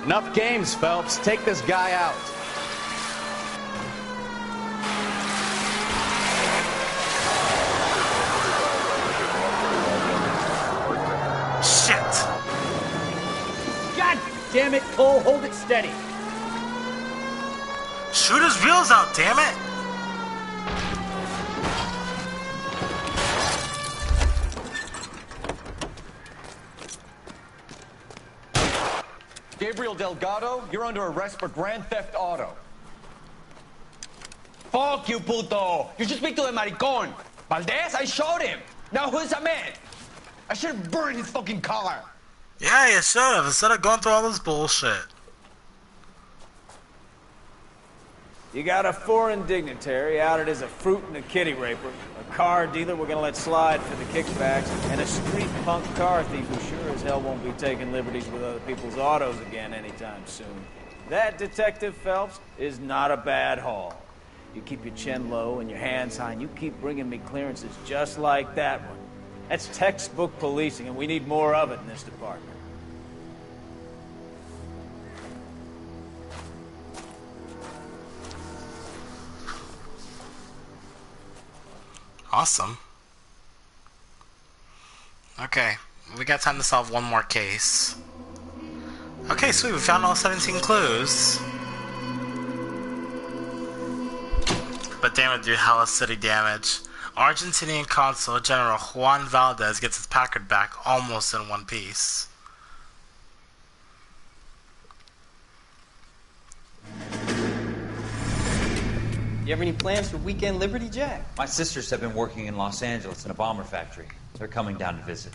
[SPEAKER 14] Enough games, Phelps. Take this guy out.
[SPEAKER 1] Shit.
[SPEAKER 2] God damn it, Cole. Hold it steady.
[SPEAKER 1] Shoot his wheels out, damn it.
[SPEAKER 14] Gabriel Delgado, you're under arrest for grand theft auto.
[SPEAKER 9] Fuck you, puto! You should speak to the maricón. Valdez, I showed him. Now who's a man? I should have burned his fucking car.
[SPEAKER 1] Yeah, you should have, instead of going through all this bullshit.
[SPEAKER 2] You got a foreign dignitary outed as a fruit and a kitty raper, a car dealer we're gonna let slide for the kickbacks, and a street punk car thief who sure as hell won't be taking liberties with other people's autos again anytime soon. That, Detective Phelps, is not a bad haul. You keep your chin low and your hands high, and you keep bringing me clearances just like that one. That's textbook policing, and we need more of it in this department.
[SPEAKER 1] Awesome. Okay, we got time to solve one more case. Okay, sweet, we found all 17 clues. But damn it, do hella city damage. Argentinian Consul General Juan Valdez gets his Packard back almost in one piece.
[SPEAKER 6] You have any plans for weekend Liberty, Jack?
[SPEAKER 19] My sisters have been working in Los Angeles in a bomber factory. They're coming down to visit.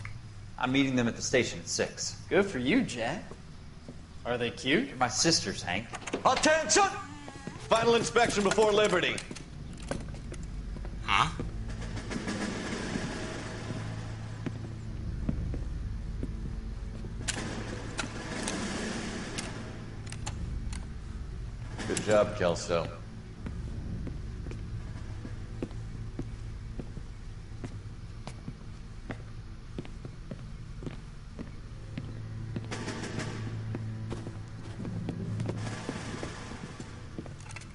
[SPEAKER 19] I'm meeting them at the station at 6.
[SPEAKER 6] Good for you, Jack. Are they cute?
[SPEAKER 19] They're my sisters, Hank.
[SPEAKER 9] Attention! Final inspection before Liberty.
[SPEAKER 1] Huh?
[SPEAKER 14] Good job, Kelso.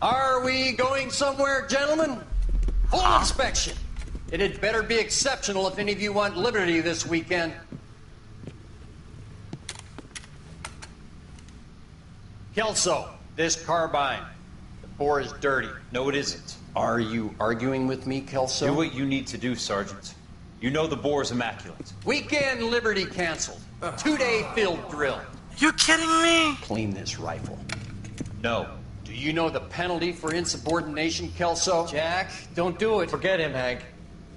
[SPEAKER 6] Are we going somewhere, gentlemen? Full inspection. It had better be exceptional if any of you want liberty this weekend. Kelso, this carbine. The bore is dirty.
[SPEAKER 19] No, it isn't.
[SPEAKER 6] Are you arguing with me, Kelso?
[SPEAKER 19] Do what you need to do, Sergeant. You know the bore is immaculate.
[SPEAKER 6] Weekend liberty canceled. 2-day field drill.
[SPEAKER 1] You kidding me?
[SPEAKER 6] Clean this rifle.
[SPEAKER 19] No.
[SPEAKER 6] Do you know the penalty for insubordination, Kelso? Jack, don't do it.
[SPEAKER 3] Forget him, Hank.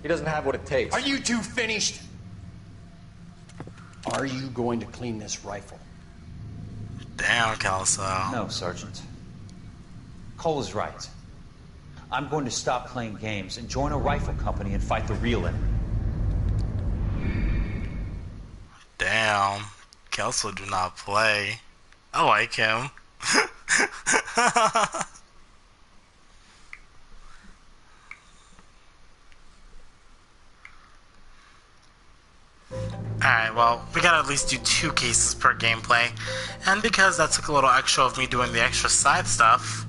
[SPEAKER 3] He doesn't have what it takes.
[SPEAKER 6] Are you two finished? Are you going to clean this rifle?
[SPEAKER 1] Damn, Kelso.
[SPEAKER 19] No, Sergeant. Cole is right. I'm going to stop playing games and join a rifle company and fight the real enemy.
[SPEAKER 1] Damn. Kelso do not play. I like him. Alright, well, we gotta at least do 2 cases per gameplay. And because that took a little extra of me doing the extra side stuff,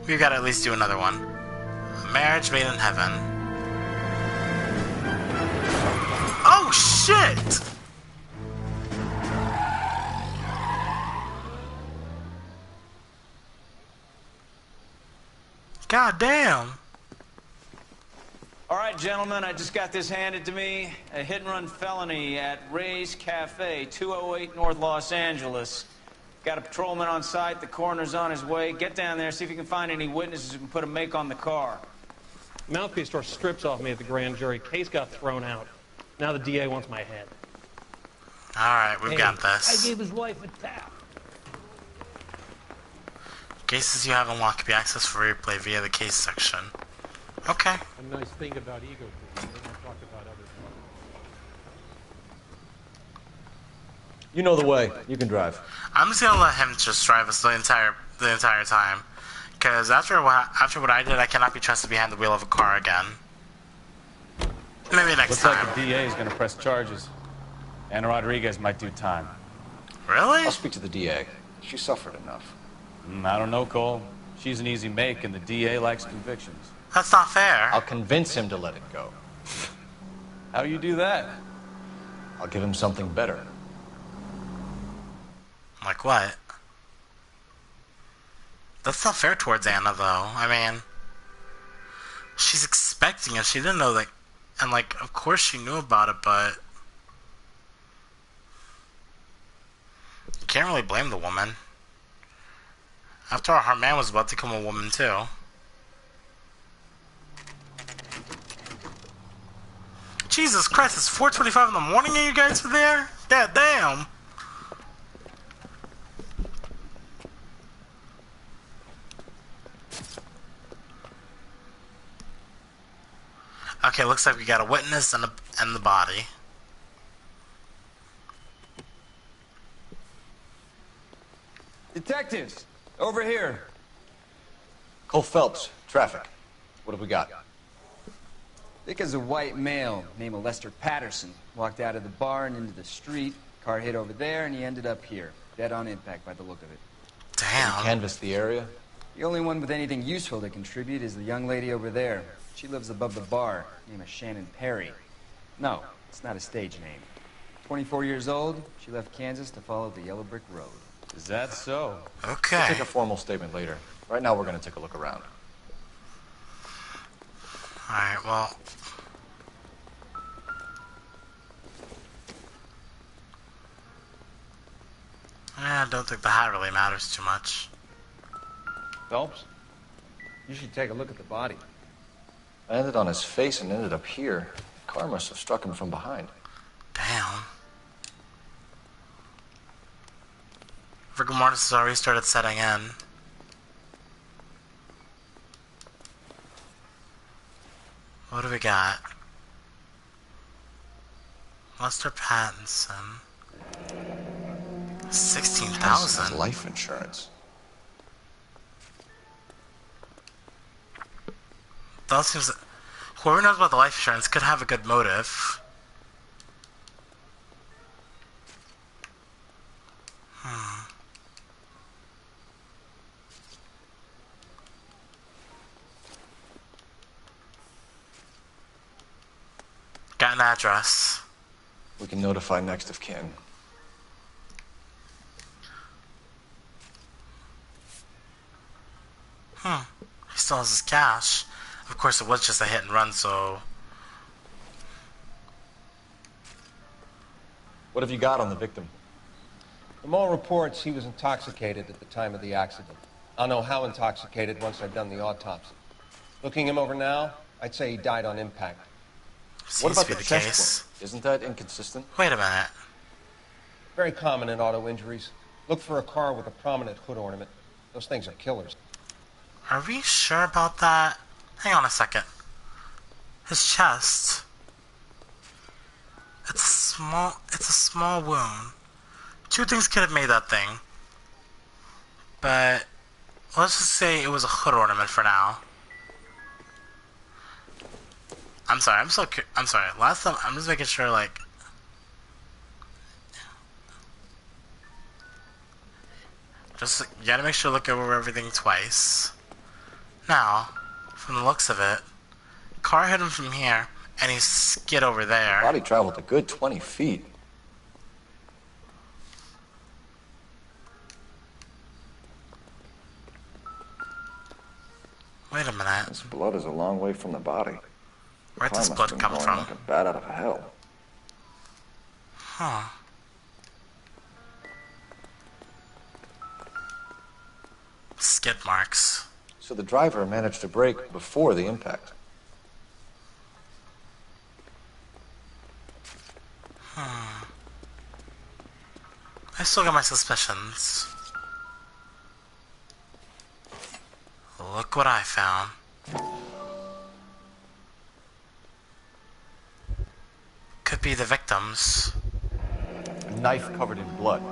[SPEAKER 1] we gotta at least do another one. A Marriage Made in Heaven. Oh, shit! God damn.
[SPEAKER 2] All right, gentlemen, I just got this handed to me. A hit-and-run felony at Ray's Cafe, 208 North Los Angeles. Got a patrolman on site. The coroner's on his way. Get down there, see if you can find any witnesses who can put a make on the car.
[SPEAKER 22] Mouthpiece tore strips off me at the grand jury. Case got thrown out. Now the DA wants my head.
[SPEAKER 1] All right, we've got this.
[SPEAKER 7] I gave his wife a tap.
[SPEAKER 1] Cases you have unlocked can be accessed for replay via the case section. Okay.
[SPEAKER 22] A nice thing about ego things. They don't talk about other stuff.
[SPEAKER 3] You know the way. You can drive.
[SPEAKER 1] I'm just gonna let him just drive us the entire time, because after what I did, I cannot be trusted behind the wheel of a car again. Maybe next
[SPEAKER 14] Looks
[SPEAKER 1] time.
[SPEAKER 14] like the DA is going to press charges. Anna Rodriguez might do time.
[SPEAKER 1] Really?
[SPEAKER 23] I'll speak to the DA. She suffered enough.
[SPEAKER 14] I don't know, Cole. She's an easy make, and the DA likes convictions.
[SPEAKER 1] That's not fair.
[SPEAKER 23] I'll convince him to let it go.
[SPEAKER 14] How you do that?
[SPEAKER 23] I'll give him something better.
[SPEAKER 1] Like what? That's not fair towards Anna, though. I mean, she's expecting it. She didn't know that. And, like, of course she knew about it, but you can't really blame the woman. After all, her man was about to become a woman, too. Jesus Christ, it's 4:25 in the morning and you guys were there? God damn. Okay, looks like we got a witness and the body.
[SPEAKER 6] Detectives, over here.
[SPEAKER 23] Cole Phelps, traffic. What have we got?
[SPEAKER 10] Thick as a white male named Lester Patterson walked out of the bar and into the street. Car hit over there, and he ended up here, dead on impact by the look of it.
[SPEAKER 1] Damn.
[SPEAKER 23] Can you canvass the area?
[SPEAKER 10] The only one with anything useful to contribute is the young lady over there. She lives above the bar, name is Shannon Perry. No, it's not a stage name. 24 years old, she left Kansas to follow the yellow brick road.
[SPEAKER 14] Is that so?
[SPEAKER 1] Okay.
[SPEAKER 23] We'll take a formal statement later. Right now, we're going to take a look around.
[SPEAKER 1] Alright, well. I don't think the hat really matters too much.
[SPEAKER 14] Phelps, you should take a look at the body.
[SPEAKER 23] I landed on his face and ended up here. The car must have struck him from behind.
[SPEAKER 1] Damn. Rigor mortis has already started setting in. What do we got? Lester Pattinson. 16,000.
[SPEAKER 23] Life insurance.
[SPEAKER 1] That seems. Whoever knows about the life insurance could have a good motive. Got an address.
[SPEAKER 23] We can notify next of kin.
[SPEAKER 1] He still has his cash. Of course, it was just a hit and run, so.
[SPEAKER 23] What have you got on the victim?
[SPEAKER 12] From all reports, he was intoxicated at the time of the accident. I'll know how intoxicated once I've done the autopsy. Looking him over now, I'd say he died on impact.
[SPEAKER 23] What about the chest wound? Isn't that inconsistent?
[SPEAKER 1] Wait a minute.
[SPEAKER 12] Very common in auto injuries. Look for a car with a prominent hood ornament. Those things are killers.
[SPEAKER 1] Are we sure about that? Hang on a second. His chest. It's a small wound. Two things could have made that thing. But let's just say it was a hood ornament for now. I'm sorry. I'm sorry. Last time, I'm just making sure, like. Just, you gotta make sure to look over everything twice. Now, from the looks of it, car hit him from here, and he skid over there.
[SPEAKER 23] Body traveled a good 20 feet.
[SPEAKER 1] Wait a minute.
[SPEAKER 23] This blood is a long way from the body.
[SPEAKER 1] Where'd this blood come from?
[SPEAKER 23] Like a bat out of hell.
[SPEAKER 1] Huh. Skid marks.
[SPEAKER 23] So the driver managed to brake before the impact.
[SPEAKER 1] I still got my suspicions. Look what I found. Could be the victims.
[SPEAKER 23] A knife covered in blood.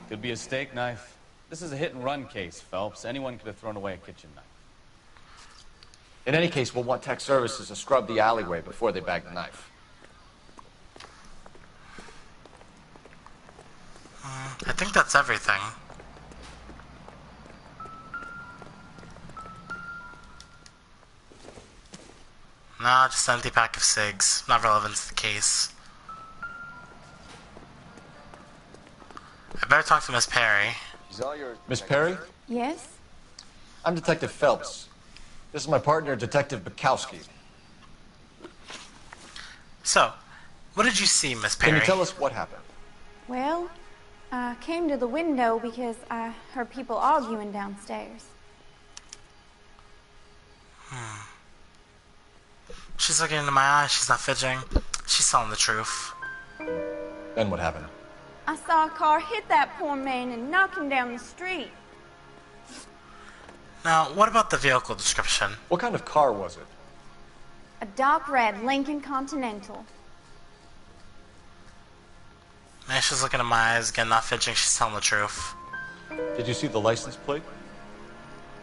[SPEAKER 14] Could be a steak knife. This is a hit-and-run case, Phelps. Anyone could have thrown away a kitchen knife.
[SPEAKER 23] In any case, we'll want tech services to scrub the alleyway before they bag the knife.
[SPEAKER 1] I think that's everything. Nah, just an empty pack of cigs. Not relevant to the case. I better talk to Miss Perry.
[SPEAKER 23] Miss Perry?
[SPEAKER 16] Yes?
[SPEAKER 23] I'm Detective Phelps. This is my partner, Detective Bukowski.
[SPEAKER 1] So, what did you see, Miss Perry?
[SPEAKER 23] Can you tell us what happened?
[SPEAKER 16] Well, I came to the window because I heard people arguing downstairs.
[SPEAKER 1] She's looking into my eyes. She's not fidgeting. She's telling the truth.
[SPEAKER 23] Then what happened?
[SPEAKER 16] I saw a car hit that poor man and knock him down the street.
[SPEAKER 1] Now, what about the vehicle description?
[SPEAKER 23] What kind of car was it?
[SPEAKER 16] A dark red Lincoln Continental.
[SPEAKER 1] Man, she's looking at my eyes again, not fidgeting. She's telling the truth.
[SPEAKER 23] Did you see the license plate?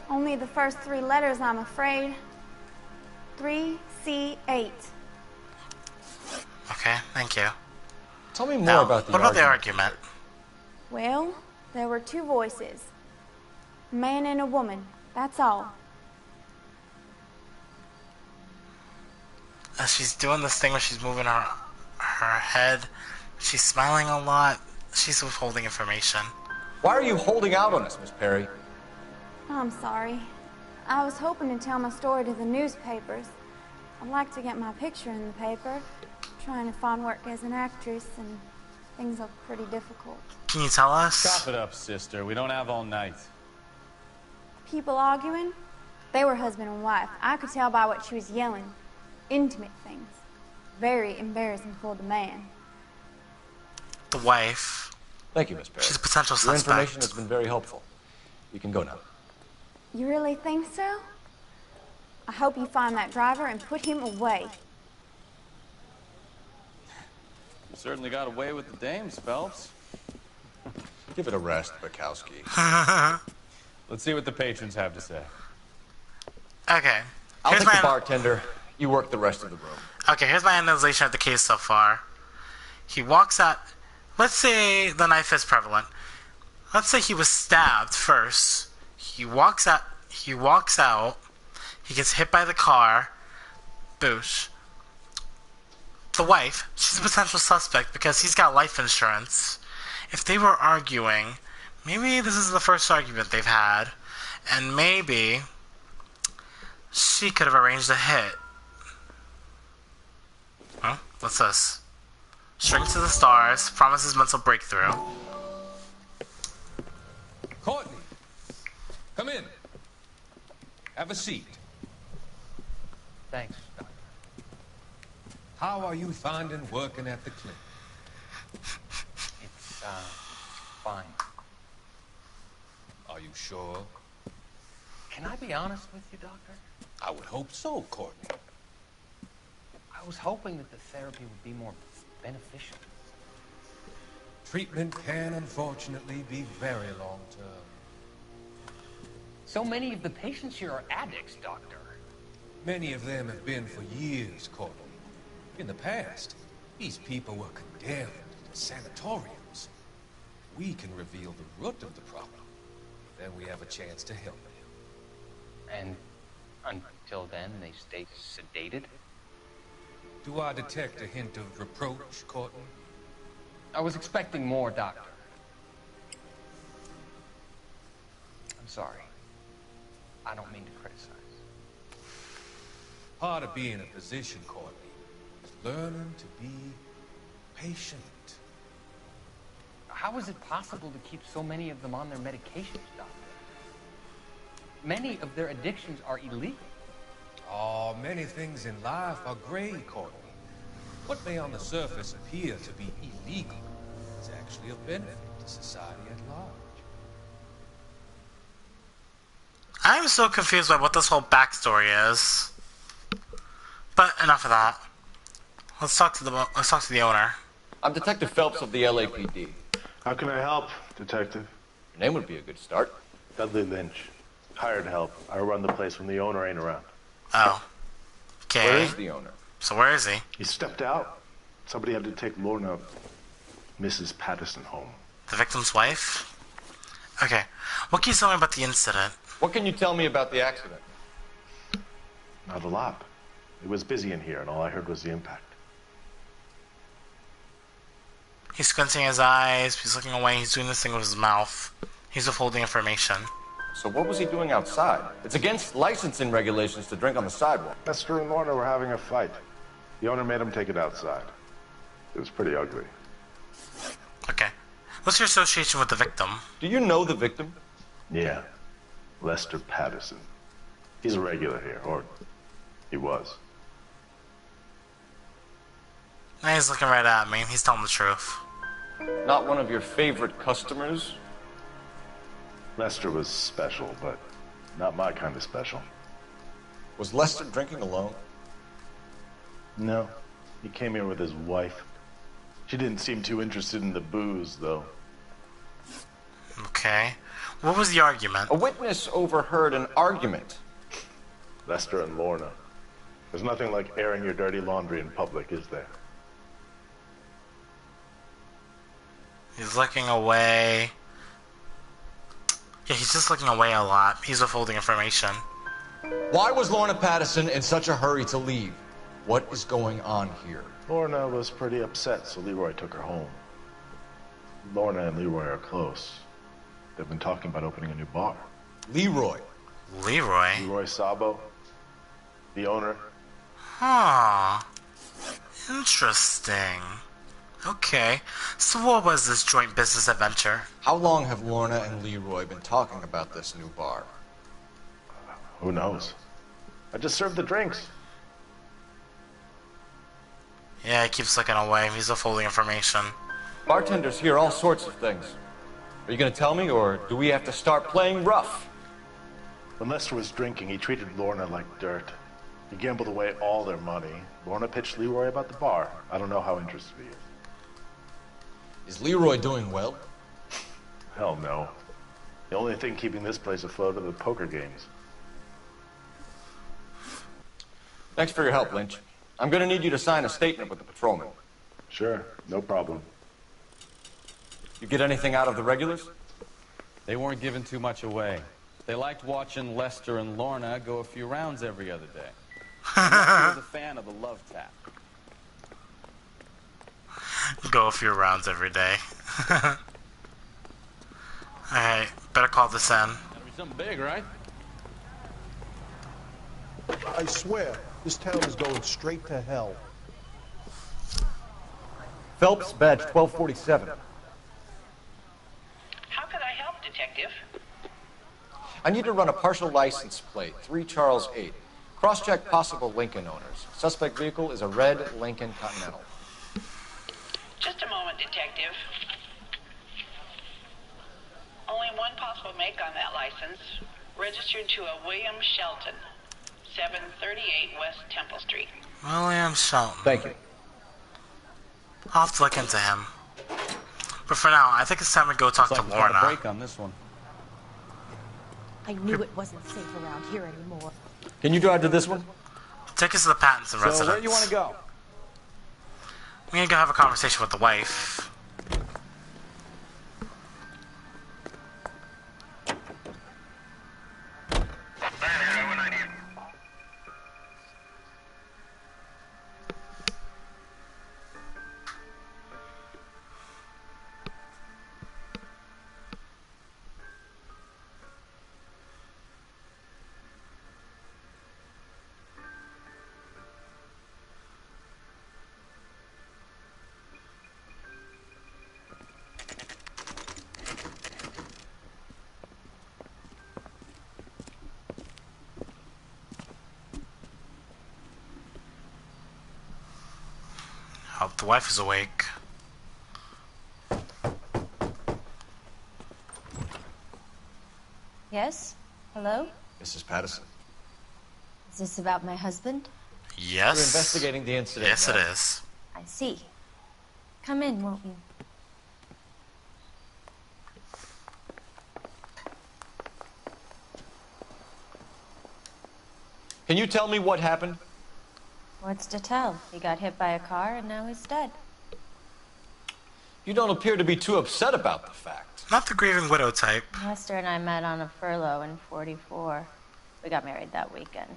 [SPEAKER 16] Only the first 3 letters, I'm afraid. 3C8.
[SPEAKER 1] Okay, thank you.
[SPEAKER 23] Tell me more
[SPEAKER 1] now,
[SPEAKER 23] about the
[SPEAKER 1] what about the argument?
[SPEAKER 16] Well, there were 2 voices. A man and a woman. That's all.
[SPEAKER 1] As she's doing this thing where she's moving her head, she's smiling a lot. She's withholding information.
[SPEAKER 23] Why are you holding out on us, Miss Perry?
[SPEAKER 16] I'm sorry. I was hoping to tell my story to the newspapers. I'd like to get my picture in the paper. Trying to find work as an actress, and things look pretty difficult.
[SPEAKER 1] Can you tell us?
[SPEAKER 14] Chop it up, sister. We don't have all night.
[SPEAKER 16] People arguing? They were husband and wife. I could tell by what she was yelling. Intimate things. Very embarrassing for the man.
[SPEAKER 1] The wife.
[SPEAKER 23] Thank you, Miss Perry.
[SPEAKER 1] She's a potential
[SPEAKER 23] Your
[SPEAKER 1] suspect.
[SPEAKER 23] information has been very helpful. You can go now.
[SPEAKER 16] You really think so? I hope you find that driver and put him away.
[SPEAKER 14] You certainly got away with the dames, Phelps.
[SPEAKER 23] Give it a rest, Bukowski.
[SPEAKER 14] Let's see what the patrons have to say.
[SPEAKER 1] Okay.
[SPEAKER 23] I'll
[SPEAKER 1] Here's
[SPEAKER 23] take
[SPEAKER 1] my
[SPEAKER 23] the bartender. You work the rest of the room.
[SPEAKER 1] Okay, here's my analysis of the case so far. He walks out. Let's say the knife is prevalent. Let's say he was stabbed first. He walks out. He gets hit by the car. Boosh. The wife, she's a potential suspect because he's got life insurance. If they were arguing, maybe this is the first argument they've had, and maybe she could have arranged a hit. Huh? What's this? String to the stars, promises mental breakthrough.
[SPEAKER 15] Courtney, come in. Have a seat.
[SPEAKER 10] Thanks, Doctor.
[SPEAKER 15] How are you finding working at the clinic?
[SPEAKER 10] It's, fine.
[SPEAKER 15] Are you sure?
[SPEAKER 10] Can I be honest with you, Doctor?
[SPEAKER 15] I would hope so, Courtney.
[SPEAKER 10] I was hoping that the therapy would be more beneficial.
[SPEAKER 15] Treatment can unfortunately be very long-term.
[SPEAKER 10] So many of the patients here are addicts, Doctor.
[SPEAKER 15] Many of them have been for years, Courtney. In the past, these people were condemned to sanatoriums. We can reveal the root of the problem. Then we have a chance to help them.
[SPEAKER 10] And until then, they stay sedated?
[SPEAKER 15] Do I detect a hint of reproach, Courtney?
[SPEAKER 10] I was expecting more, Doctor. I'm sorry. I don't mean to criticize.
[SPEAKER 15] Part of being a physician, Courtney, is learning to be patient.
[SPEAKER 10] How is it possible to keep so many of them on their medications, Doctor? Many of their addictions are illegal.
[SPEAKER 15] Oh, many things in life are gray, Courtney. What may on the surface appear to be illegal is actually of benefit to society at large.
[SPEAKER 1] I'm so confused by what this whole backstory is. But enough of that. Let's talk to the owner.
[SPEAKER 23] I'm Detective Phelps of the LAPD.
[SPEAKER 17] How can I help, Detective?
[SPEAKER 23] Your name would be a good start.
[SPEAKER 17] Dudley Lynch. Hired help. I run the place when the owner ain't around.
[SPEAKER 1] Oh. Okay.
[SPEAKER 23] Where is the owner?
[SPEAKER 1] So where is he?
[SPEAKER 17] He stepped out. Somebody had to take Lorna, Mrs. Patterson, home.
[SPEAKER 1] The victim's wife? Okay. What can you tell me about the incident?
[SPEAKER 23] What can you tell me about the accident?
[SPEAKER 17] Not a lot. It was busy in here, and all I heard was the impact.
[SPEAKER 1] He's squinting his eyes, he's looking away, he's doing this thing with his mouth. He's withholding information.
[SPEAKER 23] So what was he doing outside? It's against licensing regulations to drink on the sidewalk.
[SPEAKER 17] Esther and Lorna were having a fight. The owner made him take it outside. It was pretty ugly.
[SPEAKER 1] Okay. What's your association with the victim?
[SPEAKER 23] Do you know the victim?
[SPEAKER 17] Yeah. Lester Patterson. He's a regular here, or he was.
[SPEAKER 1] Now he's looking right at me. He's telling the truth.
[SPEAKER 23] Not one of your favorite customers?
[SPEAKER 17] Lester was special, but not my kind of special.
[SPEAKER 23] Was Lester drinking alone?
[SPEAKER 17] No. He came here with his wife. She didn't seem too interested in the booze, though.
[SPEAKER 1] Okay. What was the argument?
[SPEAKER 23] A witness overheard an argument.
[SPEAKER 17] Lester and Lorna. There's nothing like airing your dirty laundry in public, is there?
[SPEAKER 1] He's looking away. Yeah, he's just looking away a lot. He's withholding information.
[SPEAKER 23] Why was Lorna Patterson in such a hurry to leave? What is going on here?
[SPEAKER 17] Lorna was pretty upset, so Leroy took her home. Lorna and Leroy are close. They've been talking about opening a new bar.
[SPEAKER 23] Leroy?
[SPEAKER 17] Leroy Sabo, the owner.
[SPEAKER 1] Huh. Interesting. Okay. So what was this joint business adventure?
[SPEAKER 23] How long have Lorna and Leroy been talking about this new bar?
[SPEAKER 17] Who knows? I just served the drinks.
[SPEAKER 1] Yeah, he keeps looking away. He's withholding information.
[SPEAKER 23] Bartenders hear all sorts of things. Are you going to tell me, or do we have to start playing rough?
[SPEAKER 17] When Lester was drinking, he treated Lorna like dirt. He gambled away all their money. Lorna pitched Leroy about the bar. I don't know how interested he is.
[SPEAKER 23] Is Leroy doing well?
[SPEAKER 17] Hell no. The only thing keeping this place afloat are the poker games.
[SPEAKER 23] Thanks for your help, Lynch. I'm going to need you to sign a statement with the patrolman.
[SPEAKER 17] Sure, no problem.
[SPEAKER 23] You get anything out of the regulars?
[SPEAKER 14] They weren't giving too much away. They liked watching Lester and Lorna go a few rounds every other day. Lester was a fan of the love tap.
[SPEAKER 1] Go a few rounds every day. Alright, better call this in.
[SPEAKER 14] Gotta be something big, right?
[SPEAKER 11] I swear, this town is going straight to hell.
[SPEAKER 3] Phelps, badge 1247.
[SPEAKER 8] How could I help, Detective?
[SPEAKER 23] I need to run a partial license plate, 3 Charles 8. Cross-check possible Lincoln owners. Suspect vehicle is a red Lincoln Continental.
[SPEAKER 8] Just a moment, Detective. Only one possible make on that license. Registered to a William Shelton, 738 West Temple Street.
[SPEAKER 1] William Shelton.
[SPEAKER 23] Thank you.
[SPEAKER 1] I'll have to look into him. But for now, I think it's time to go talk to Lorna.
[SPEAKER 14] A break on this one.
[SPEAKER 18] I knew it wasn't safe around here anymore.
[SPEAKER 23] Can you drive to this one?
[SPEAKER 1] Take us to the Pattinson residence.
[SPEAKER 14] So where do you want to go?
[SPEAKER 1] We need to go have a conversation with the wife. Hope the wife is awake.
[SPEAKER 18] Yes? Hello?
[SPEAKER 23] Mrs. Patterson.
[SPEAKER 18] Is this about my husband?
[SPEAKER 1] Yes.
[SPEAKER 23] We're investigating the incident.
[SPEAKER 1] Yes, it is.
[SPEAKER 18] I see. Come in, won't you?
[SPEAKER 23] Can you tell me what happened?
[SPEAKER 18] What's to tell? He got hit by a car and now he's dead.
[SPEAKER 23] You don't appear to be too upset about the fact.
[SPEAKER 1] Not the grieving widow type.
[SPEAKER 18] Lester and I met on a furlough in '44. We got married that weekend.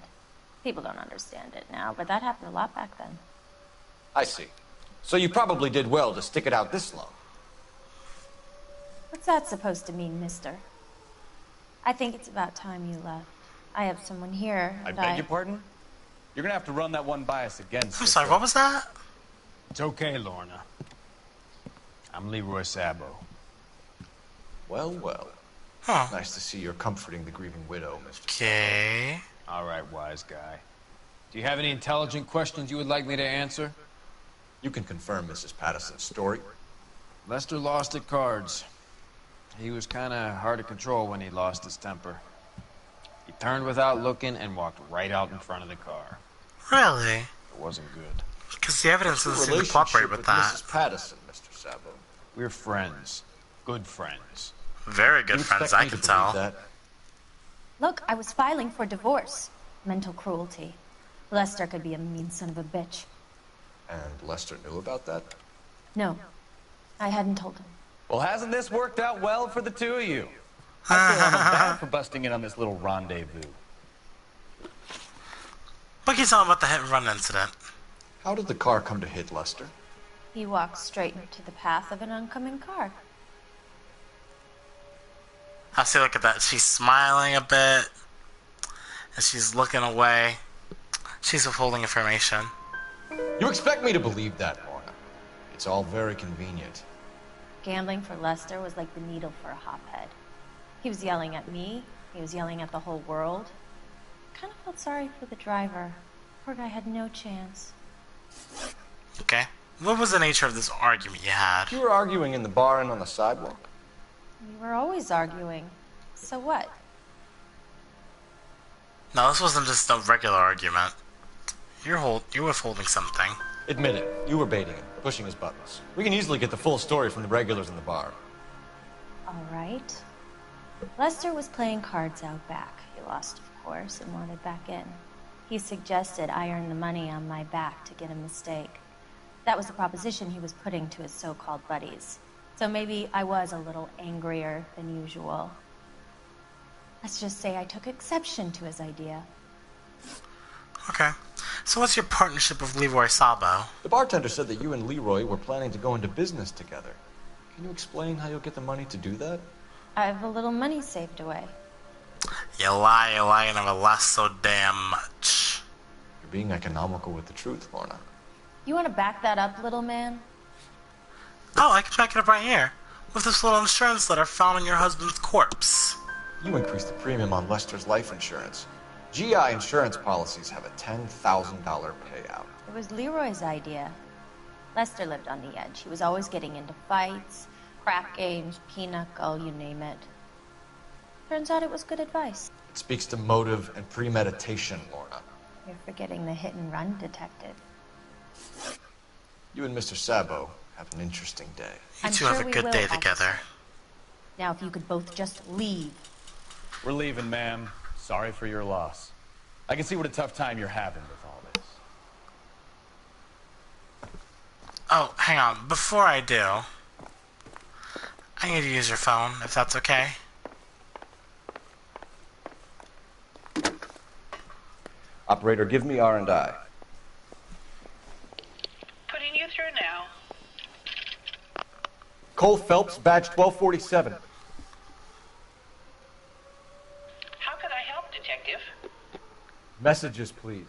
[SPEAKER 18] People don't understand it now, but that happened a lot back then.
[SPEAKER 23] I see. So you probably did well to stick it out this long.
[SPEAKER 18] What's that supposed to mean, mister? I think it's about time you left. I have someone here,
[SPEAKER 14] I
[SPEAKER 18] and
[SPEAKER 14] beg your pardon? You're gonna have to run that one by us again.
[SPEAKER 1] I'm sorry, what was that?
[SPEAKER 20] It's okay, Lorna. I'm Leroy Sabo.
[SPEAKER 23] Well, well.
[SPEAKER 1] Huh.
[SPEAKER 23] Nice to see you're comforting the grieving widow, Mr.
[SPEAKER 1] Okay.
[SPEAKER 20] All right, wise guy. Do you have any intelligent questions you would like me to answer?
[SPEAKER 23] You can confirm Mrs. Patterson's story.
[SPEAKER 20] Lester lost at cards. He was kind of hard to control when he lost his temper. He turned without looking and walked right out in front of the car.
[SPEAKER 1] Really?
[SPEAKER 20] It wasn't good.
[SPEAKER 1] Because the evidence
[SPEAKER 23] What's
[SPEAKER 1] doesn't
[SPEAKER 23] your
[SPEAKER 1] seem to cooperate
[SPEAKER 23] relationship
[SPEAKER 1] with that.
[SPEAKER 23] Mrs. Patterson, Mr. Sabo.
[SPEAKER 14] We're friends. Good friends.
[SPEAKER 1] Very good
[SPEAKER 23] You
[SPEAKER 1] friends,
[SPEAKER 23] expect
[SPEAKER 1] I
[SPEAKER 23] me
[SPEAKER 1] can
[SPEAKER 23] to believe
[SPEAKER 1] tell.
[SPEAKER 23] that?
[SPEAKER 18] Look, I was filing for divorce. Mental cruelty. Lester could be a mean son of a bitch.
[SPEAKER 23] And Lester knew about that?
[SPEAKER 18] No, I hadn't told him.
[SPEAKER 14] Well, hasn't this worked out well for the two of you? I feel almost bad for busting in on this little rendezvous.
[SPEAKER 1] What can you tell me about the hit-and-run incident?
[SPEAKER 23] How did the car come to hit Lester?
[SPEAKER 18] He walked straight into the path of an oncoming car.
[SPEAKER 1] I see, look at that. She's smiling a bit. And she's looking away. She's withholding information.
[SPEAKER 23] You expect me to believe that, Lorna? It's all very convenient.
[SPEAKER 18] Gambling for Lester was like the needle for a hophead. He was yelling at me. He was yelling at the whole world. Kind of felt sorry for the driver. Poor guy had no chance.
[SPEAKER 1] Okay. What was the nature of this argument you had?
[SPEAKER 23] You were arguing in the bar and on the sidewalk?
[SPEAKER 18] We were always arguing. So what?
[SPEAKER 1] No, this wasn't just a regular argument. You're withholding something.
[SPEAKER 23] Admit it. You were baiting him, pushing his buttons. We can easily get the full story from the regulars in the bar.
[SPEAKER 18] All right. Lester was playing cards out back. He lost, of course, and wanted back in. He suggested I earn the money on my back to get a mistake. That was the proposition he was putting to his so-called buddies. So maybe I was a little angrier than usual. Let's just say I took exception to his idea.
[SPEAKER 1] Okay. So what's your partnership with Leroy Sabo?
[SPEAKER 23] The bartender said that you and Leroy were planning to go into business together. Can you explain how you'll get the money to do that?
[SPEAKER 18] I have a little money saved away.
[SPEAKER 1] You lie, and never last so damn much.
[SPEAKER 23] You're being economical with the truth, Lorna.
[SPEAKER 18] You want to back that up, little man?
[SPEAKER 1] Oh, I can back it up right here. With this little insurance letter found on your husband's corpse.
[SPEAKER 23] You increased the premium on Lester's life insurance. GI insurance policies have a $10,000 payout.
[SPEAKER 18] It was Leroy's idea. Lester lived on the edge. He was always getting into fights, crap games, pinochle, you name it. Turns out it was good advice.
[SPEAKER 23] It speaks to motive and premeditation, Lorna.
[SPEAKER 18] You're forgetting the hit-and-run detective.
[SPEAKER 23] You and Mr. Sabo have an interesting day.
[SPEAKER 1] You two have a good day together.
[SPEAKER 18] Now, if you could both just leave.
[SPEAKER 14] We're leaving, ma'am. Sorry for your loss. I can see what a tough time you're having with all this.
[SPEAKER 1] Oh, hang on. Before I do, I need to use your phone, if that's okay.
[SPEAKER 23] Operator, give me R&I.
[SPEAKER 8] Putting you through now.
[SPEAKER 23] Cole Phelps, badge 1247.
[SPEAKER 8] How could I help, Detective?
[SPEAKER 23] Messages, please.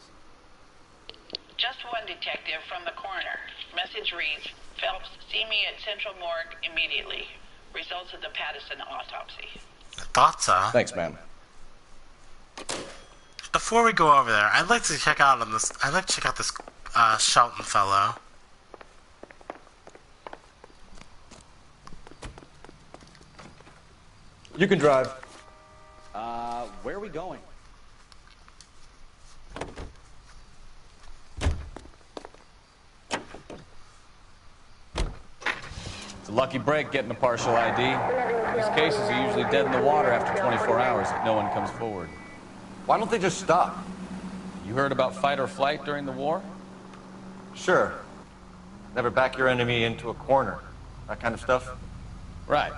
[SPEAKER 8] Just one detective from the coroner. Message reads, Phelps, see me at Central Morgue immediately. Results of the Patterson autopsy.
[SPEAKER 1] I thought so.
[SPEAKER 23] Thanks, ma'am.
[SPEAKER 1] Before we go over there, I'd like to check out this Shelton fellow.
[SPEAKER 23] You can drive.
[SPEAKER 2] Where are we going? It's a lucky break getting a partial ID. These cases are usually dead in the water after 24 hours if no one comes forward.
[SPEAKER 23] Why don't they just stop?
[SPEAKER 2] You heard about fight or flight during the war?
[SPEAKER 23] Sure. Never back your enemy into a corner. That kind of stuff.
[SPEAKER 2] Right.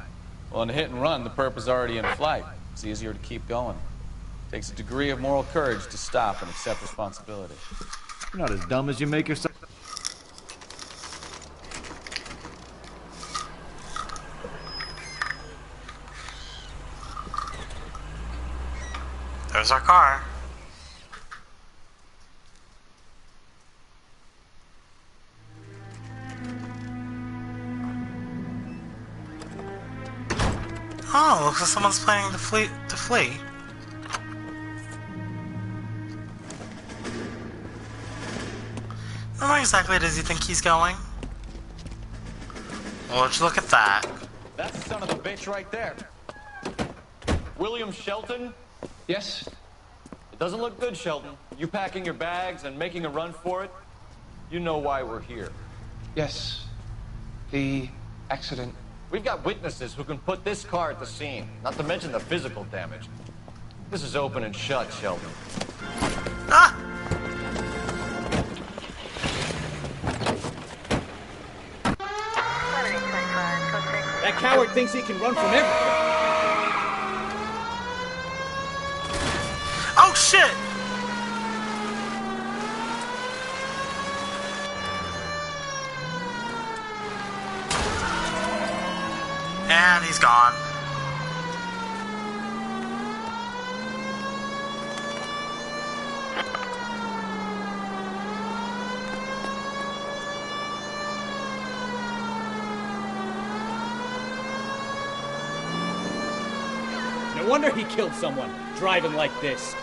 [SPEAKER 2] Well, in a hit and run, the perp is already in flight. It's easier to keep going. Takes a degree of moral courage to stop and accept responsibility.
[SPEAKER 13] You're not as dumb as you make yourself.
[SPEAKER 1] There's our car. Oh, looks like someone's planning to flee. Where exactly does he think he's going? Well, let's look at that.
[SPEAKER 2] That's the son of a bitch right there. William Shelton?
[SPEAKER 23] Yes? It doesn't look good, Shelton. You packing your bags and making a run for it?
[SPEAKER 3] You know why we're here.
[SPEAKER 9] Yes. The accident.
[SPEAKER 3] We've got witnesses who can put this car at the scene, not to mention the physical damage. This is open and shut, Sheldon.
[SPEAKER 1] Ah!
[SPEAKER 2] That coward thinks he can run from everything.
[SPEAKER 1] Oh, shit! And he's gone.
[SPEAKER 2] No wonder he killed someone, driving like this.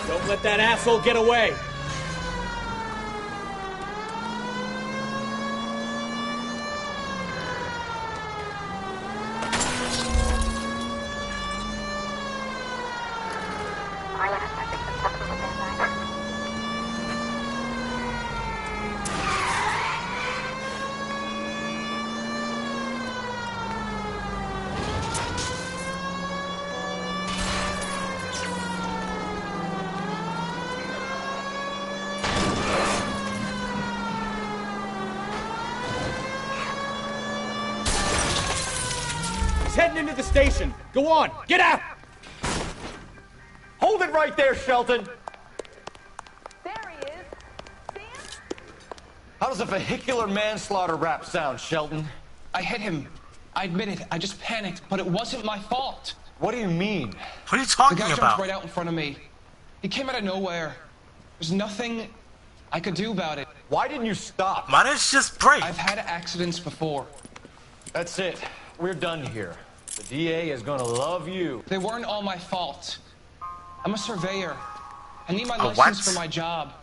[SPEAKER 2] Don't let that asshole get away. He's heading into the station. Go on, get out!
[SPEAKER 3] Hold it right there, Shelton!
[SPEAKER 8] There he is. See him?
[SPEAKER 3] How does a vehicular manslaughter rap sound, Shelton?
[SPEAKER 9] I hit him. I admit it. I just panicked, but it wasn't my fault.
[SPEAKER 3] What do you mean?
[SPEAKER 1] What are you talking
[SPEAKER 9] The guy
[SPEAKER 1] about?
[SPEAKER 9] jumped right out in front of me. He came out of nowhere. There's nothing I could do about it.
[SPEAKER 3] Why didn't you stop?
[SPEAKER 1] Why didn't you just brake?
[SPEAKER 9] I've had accidents before.
[SPEAKER 3] That's it. We're done here. The DA is gonna love you.
[SPEAKER 9] They weren't all my fault. I'm a surveyor. I need my
[SPEAKER 1] A
[SPEAKER 9] license
[SPEAKER 1] what?
[SPEAKER 9] for my job.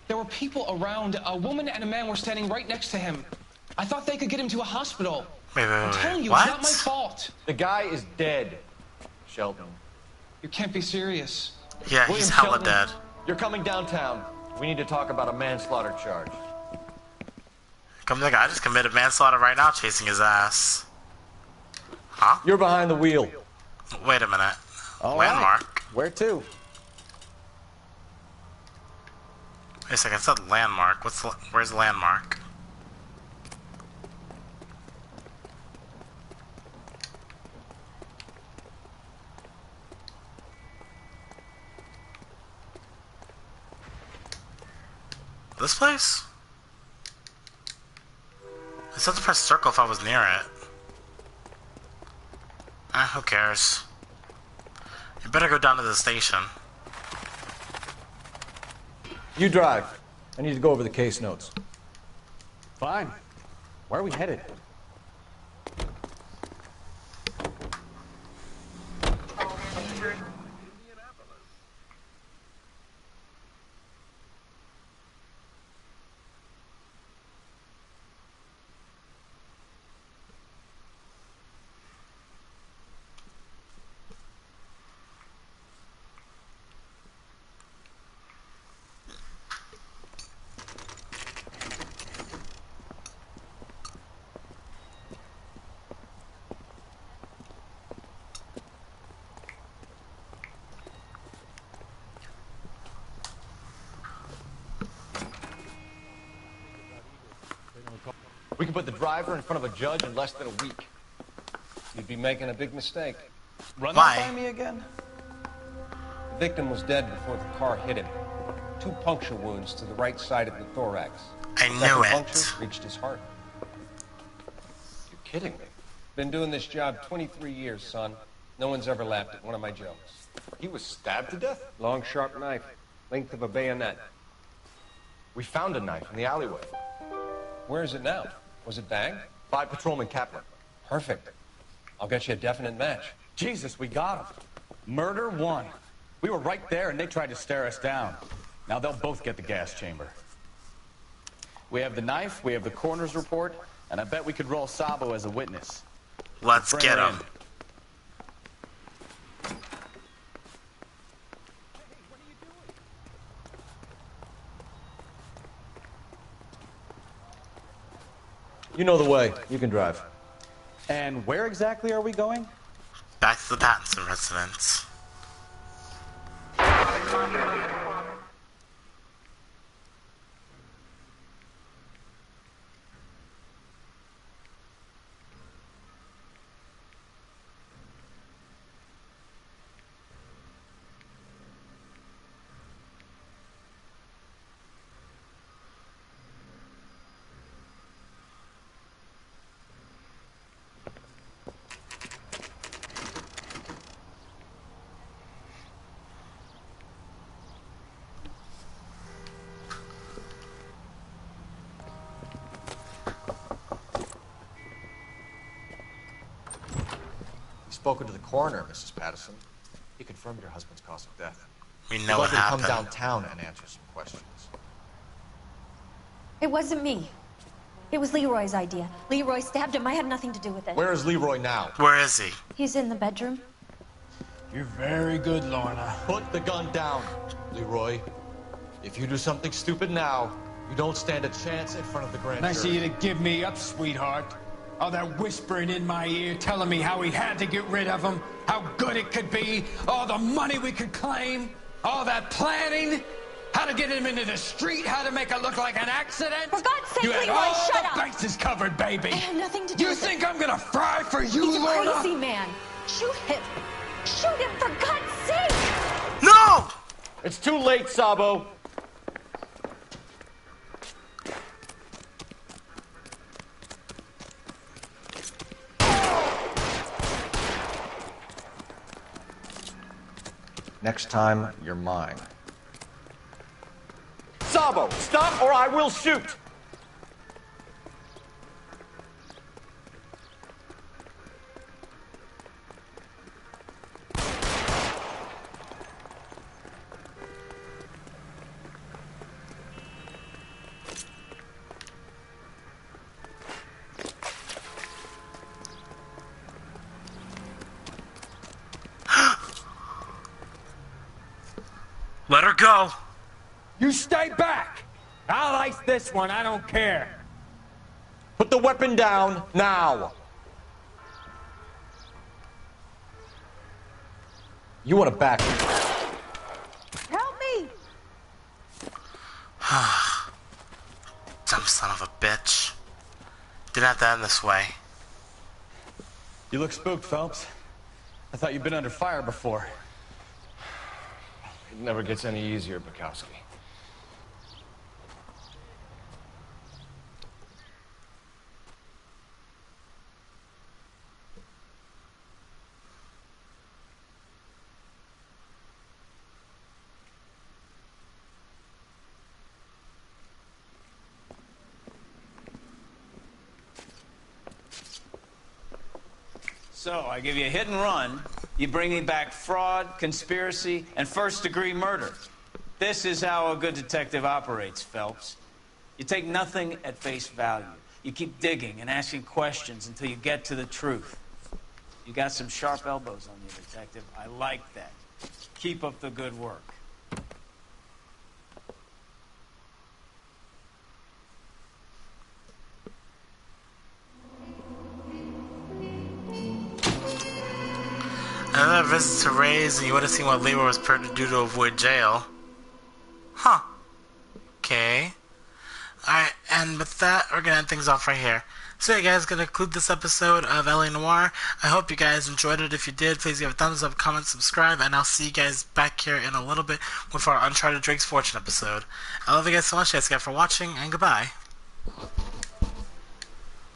[SPEAKER 9] There were people around. A woman and a man were standing right next to him. I thought they could get him to a hospital.
[SPEAKER 1] Wait,
[SPEAKER 9] I'm telling you,
[SPEAKER 1] what?
[SPEAKER 9] it's not my fault.
[SPEAKER 3] The guy is dead, Sheldon.
[SPEAKER 9] You can't be serious.
[SPEAKER 1] Yeah,
[SPEAKER 3] William
[SPEAKER 1] he's hella
[SPEAKER 3] Sheldon,
[SPEAKER 1] dead.
[SPEAKER 3] You're coming downtown. We need to talk about a manslaughter charge.
[SPEAKER 1] Come the guy just committed manslaughter right now, chasing his ass. Huh?
[SPEAKER 3] You're behind the wheel.
[SPEAKER 1] Wait a minute.
[SPEAKER 4] All
[SPEAKER 1] Landmark.
[SPEAKER 4] right. Where to?
[SPEAKER 1] Wait a second, it said landmark. Where's landmark? This place? It said to press circle if I was near it. Who cares? You better go down to the station.
[SPEAKER 3] You drive. I need to go over the case notes.
[SPEAKER 4] Fine. Where are we headed?
[SPEAKER 3] We can put the driver in front of a judge in less than a week.
[SPEAKER 12] You'd be making a big mistake.
[SPEAKER 14] Run
[SPEAKER 1] Why?
[SPEAKER 14] that by me again?
[SPEAKER 12] The victim was dead before the car hit him. 2 puncture wounds to the right side of the thorax.
[SPEAKER 1] I
[SPEAKER 12] Second
[SPEAKER 1] knew it.
[SPEAKER 12] puncture reached his heart.
[SPEAKER 3] You're kidding me.
[SPEAKER 12] Been doing this job 23 years, son. No one's ever laughed at one of my jokes.
[SPEAKER 3] He was stabbed to death?
[SPEAKER 12] Long, sharp knife, length of a bayonet.
[SPEAKER 3] We found a knife in the alleyway.
[SPEAKER 12] Where is it now? Was it bagged?
[SPEAKER 3] By Patrolman Kaplan.
[SPEAKER 12] Perfect. I'll get you a definite match.
[SPEAKER 14] Jesus, we got him. Murder 1. We were right there and they tried to stare us down. Now they'll both get the gas chamber. We have the knife, we have the coroner's report, and I bet we could roll Sabo as a witness.
[SPEAKER 1] Let's
[SPEAKER 14] Bring
[SPEAKER 1] get
[SPEAKER 14] her
[SPEAKER 1] him.
[SPEAKER 14] in.
[SPEAKER 3] You know the way. You can drive.
[SPEAKER 14] And where exactly are we going?
[SPEAKER 1] Back to the Pattinson residence.
[SPEAKER 23] Spoken to the coroner, Mrs. Patterson. He confirmed your husband's cause of death.
[SPEAKER 1] We
[SPEAKER 23] He'd
[SPEAKER 1] know
[SPEAKER 23] like
[SPEAKER 1] what
[SPEAKER 23] you to
[SPEAKER 1] happened.
[SPEAKER 23] come downtown and answer some questions.
[SPEAKER 18] It wasn't me. It was Leroy's idea. Leroy stabbed him. I had nothing to do with it.
[SPEAKER 23] Where is Leroy now?
[SPEAKER 1] Where is he?
[SPEAKER 18] He's in the bedroom.
[SPEAKER 20] You're very good, Lorna.
[SPEAKER 23] Put the gun down, Leroy. If you do something stupid now, you don't stand a chance in front of the grand
[SPEAKER 9] Nice of
[SPEAKER 23] jury.
[SPEAKER 9] you to give me up, sweetheart. All that whispering in my ear, telling me how we had to get rid of him, how good it could be, all the money we could claim, all that planning, how to get him into the street, how to make it look like an accident.
[SPEAKER 18] For God's sake,
[SPEAKER 9] You had
[SPEAKER 18] Leroy,
[SPEAKER 9] all
[SPEAKER 18] shut
[SPEAKER 9] the
[SPEAKER 18] up!
[SPEAKER 9] bases covered, baby.
[SPEAKER 18] I had nothing to do
[SPEAKER 9] You
[SPEAKER 18] with
[SPEAKER 9] think
[SPEAKER 18] it.
[SPEAKER 9] I'm gonna fry for you,
[SPEAKER 18] He's a
[SPEAKER 9] Lorna?
[SPEAKER 18] crazy man. Shoot him. Shoot him, for God's sake!
[SPEAKER 1] No!
[SPEAKER 3] It's too late, Sabo. Next time, you're mine. Sabo, stop or I will shoot!
[SPEAKER 1] Let her go.
[SPEAKER 9] You stay back. I'll ice this one. I don't care.
[SPEAKER 3] Put the weapon down now. You want to back me?
[SPEAKER 16] Help me!
[SPEAKER 1] Dumb son of a bitch. Didn't have to end this way.
[SPEAKER 14] You look spooked, Phelps. I thought you'd been under fire before.
[SPEAKER 23] It never gets any easier, Bukowski.
[SPEAKER 5] So, I give you a hit and run. You bring me back fraud, conspiracy, and first-degree murder. This is how a good detective operates, Phelps. You take nothing at face value. You keep digging and asking questions until you get to the truth. You got some sharp elbows on you, detective. I like that. Keep up the good work.
[SPEAKER 1] Another visit to Ray's, and you would have seen what Leroy was prepared to do to avoid jail. Huh. Okay. Alright, and with that, we're gonna end things off right here. So yeah, guys, gonna conclude this episode of LA Noire. I hope you guys enjoyed it. If you did, please give a thumbs up, comment, subscribe, and I'll see you guys back here in a little bit with our Uncharted Drake's Fortune episode. I love you guys so much, guys, for watching, and goodbye.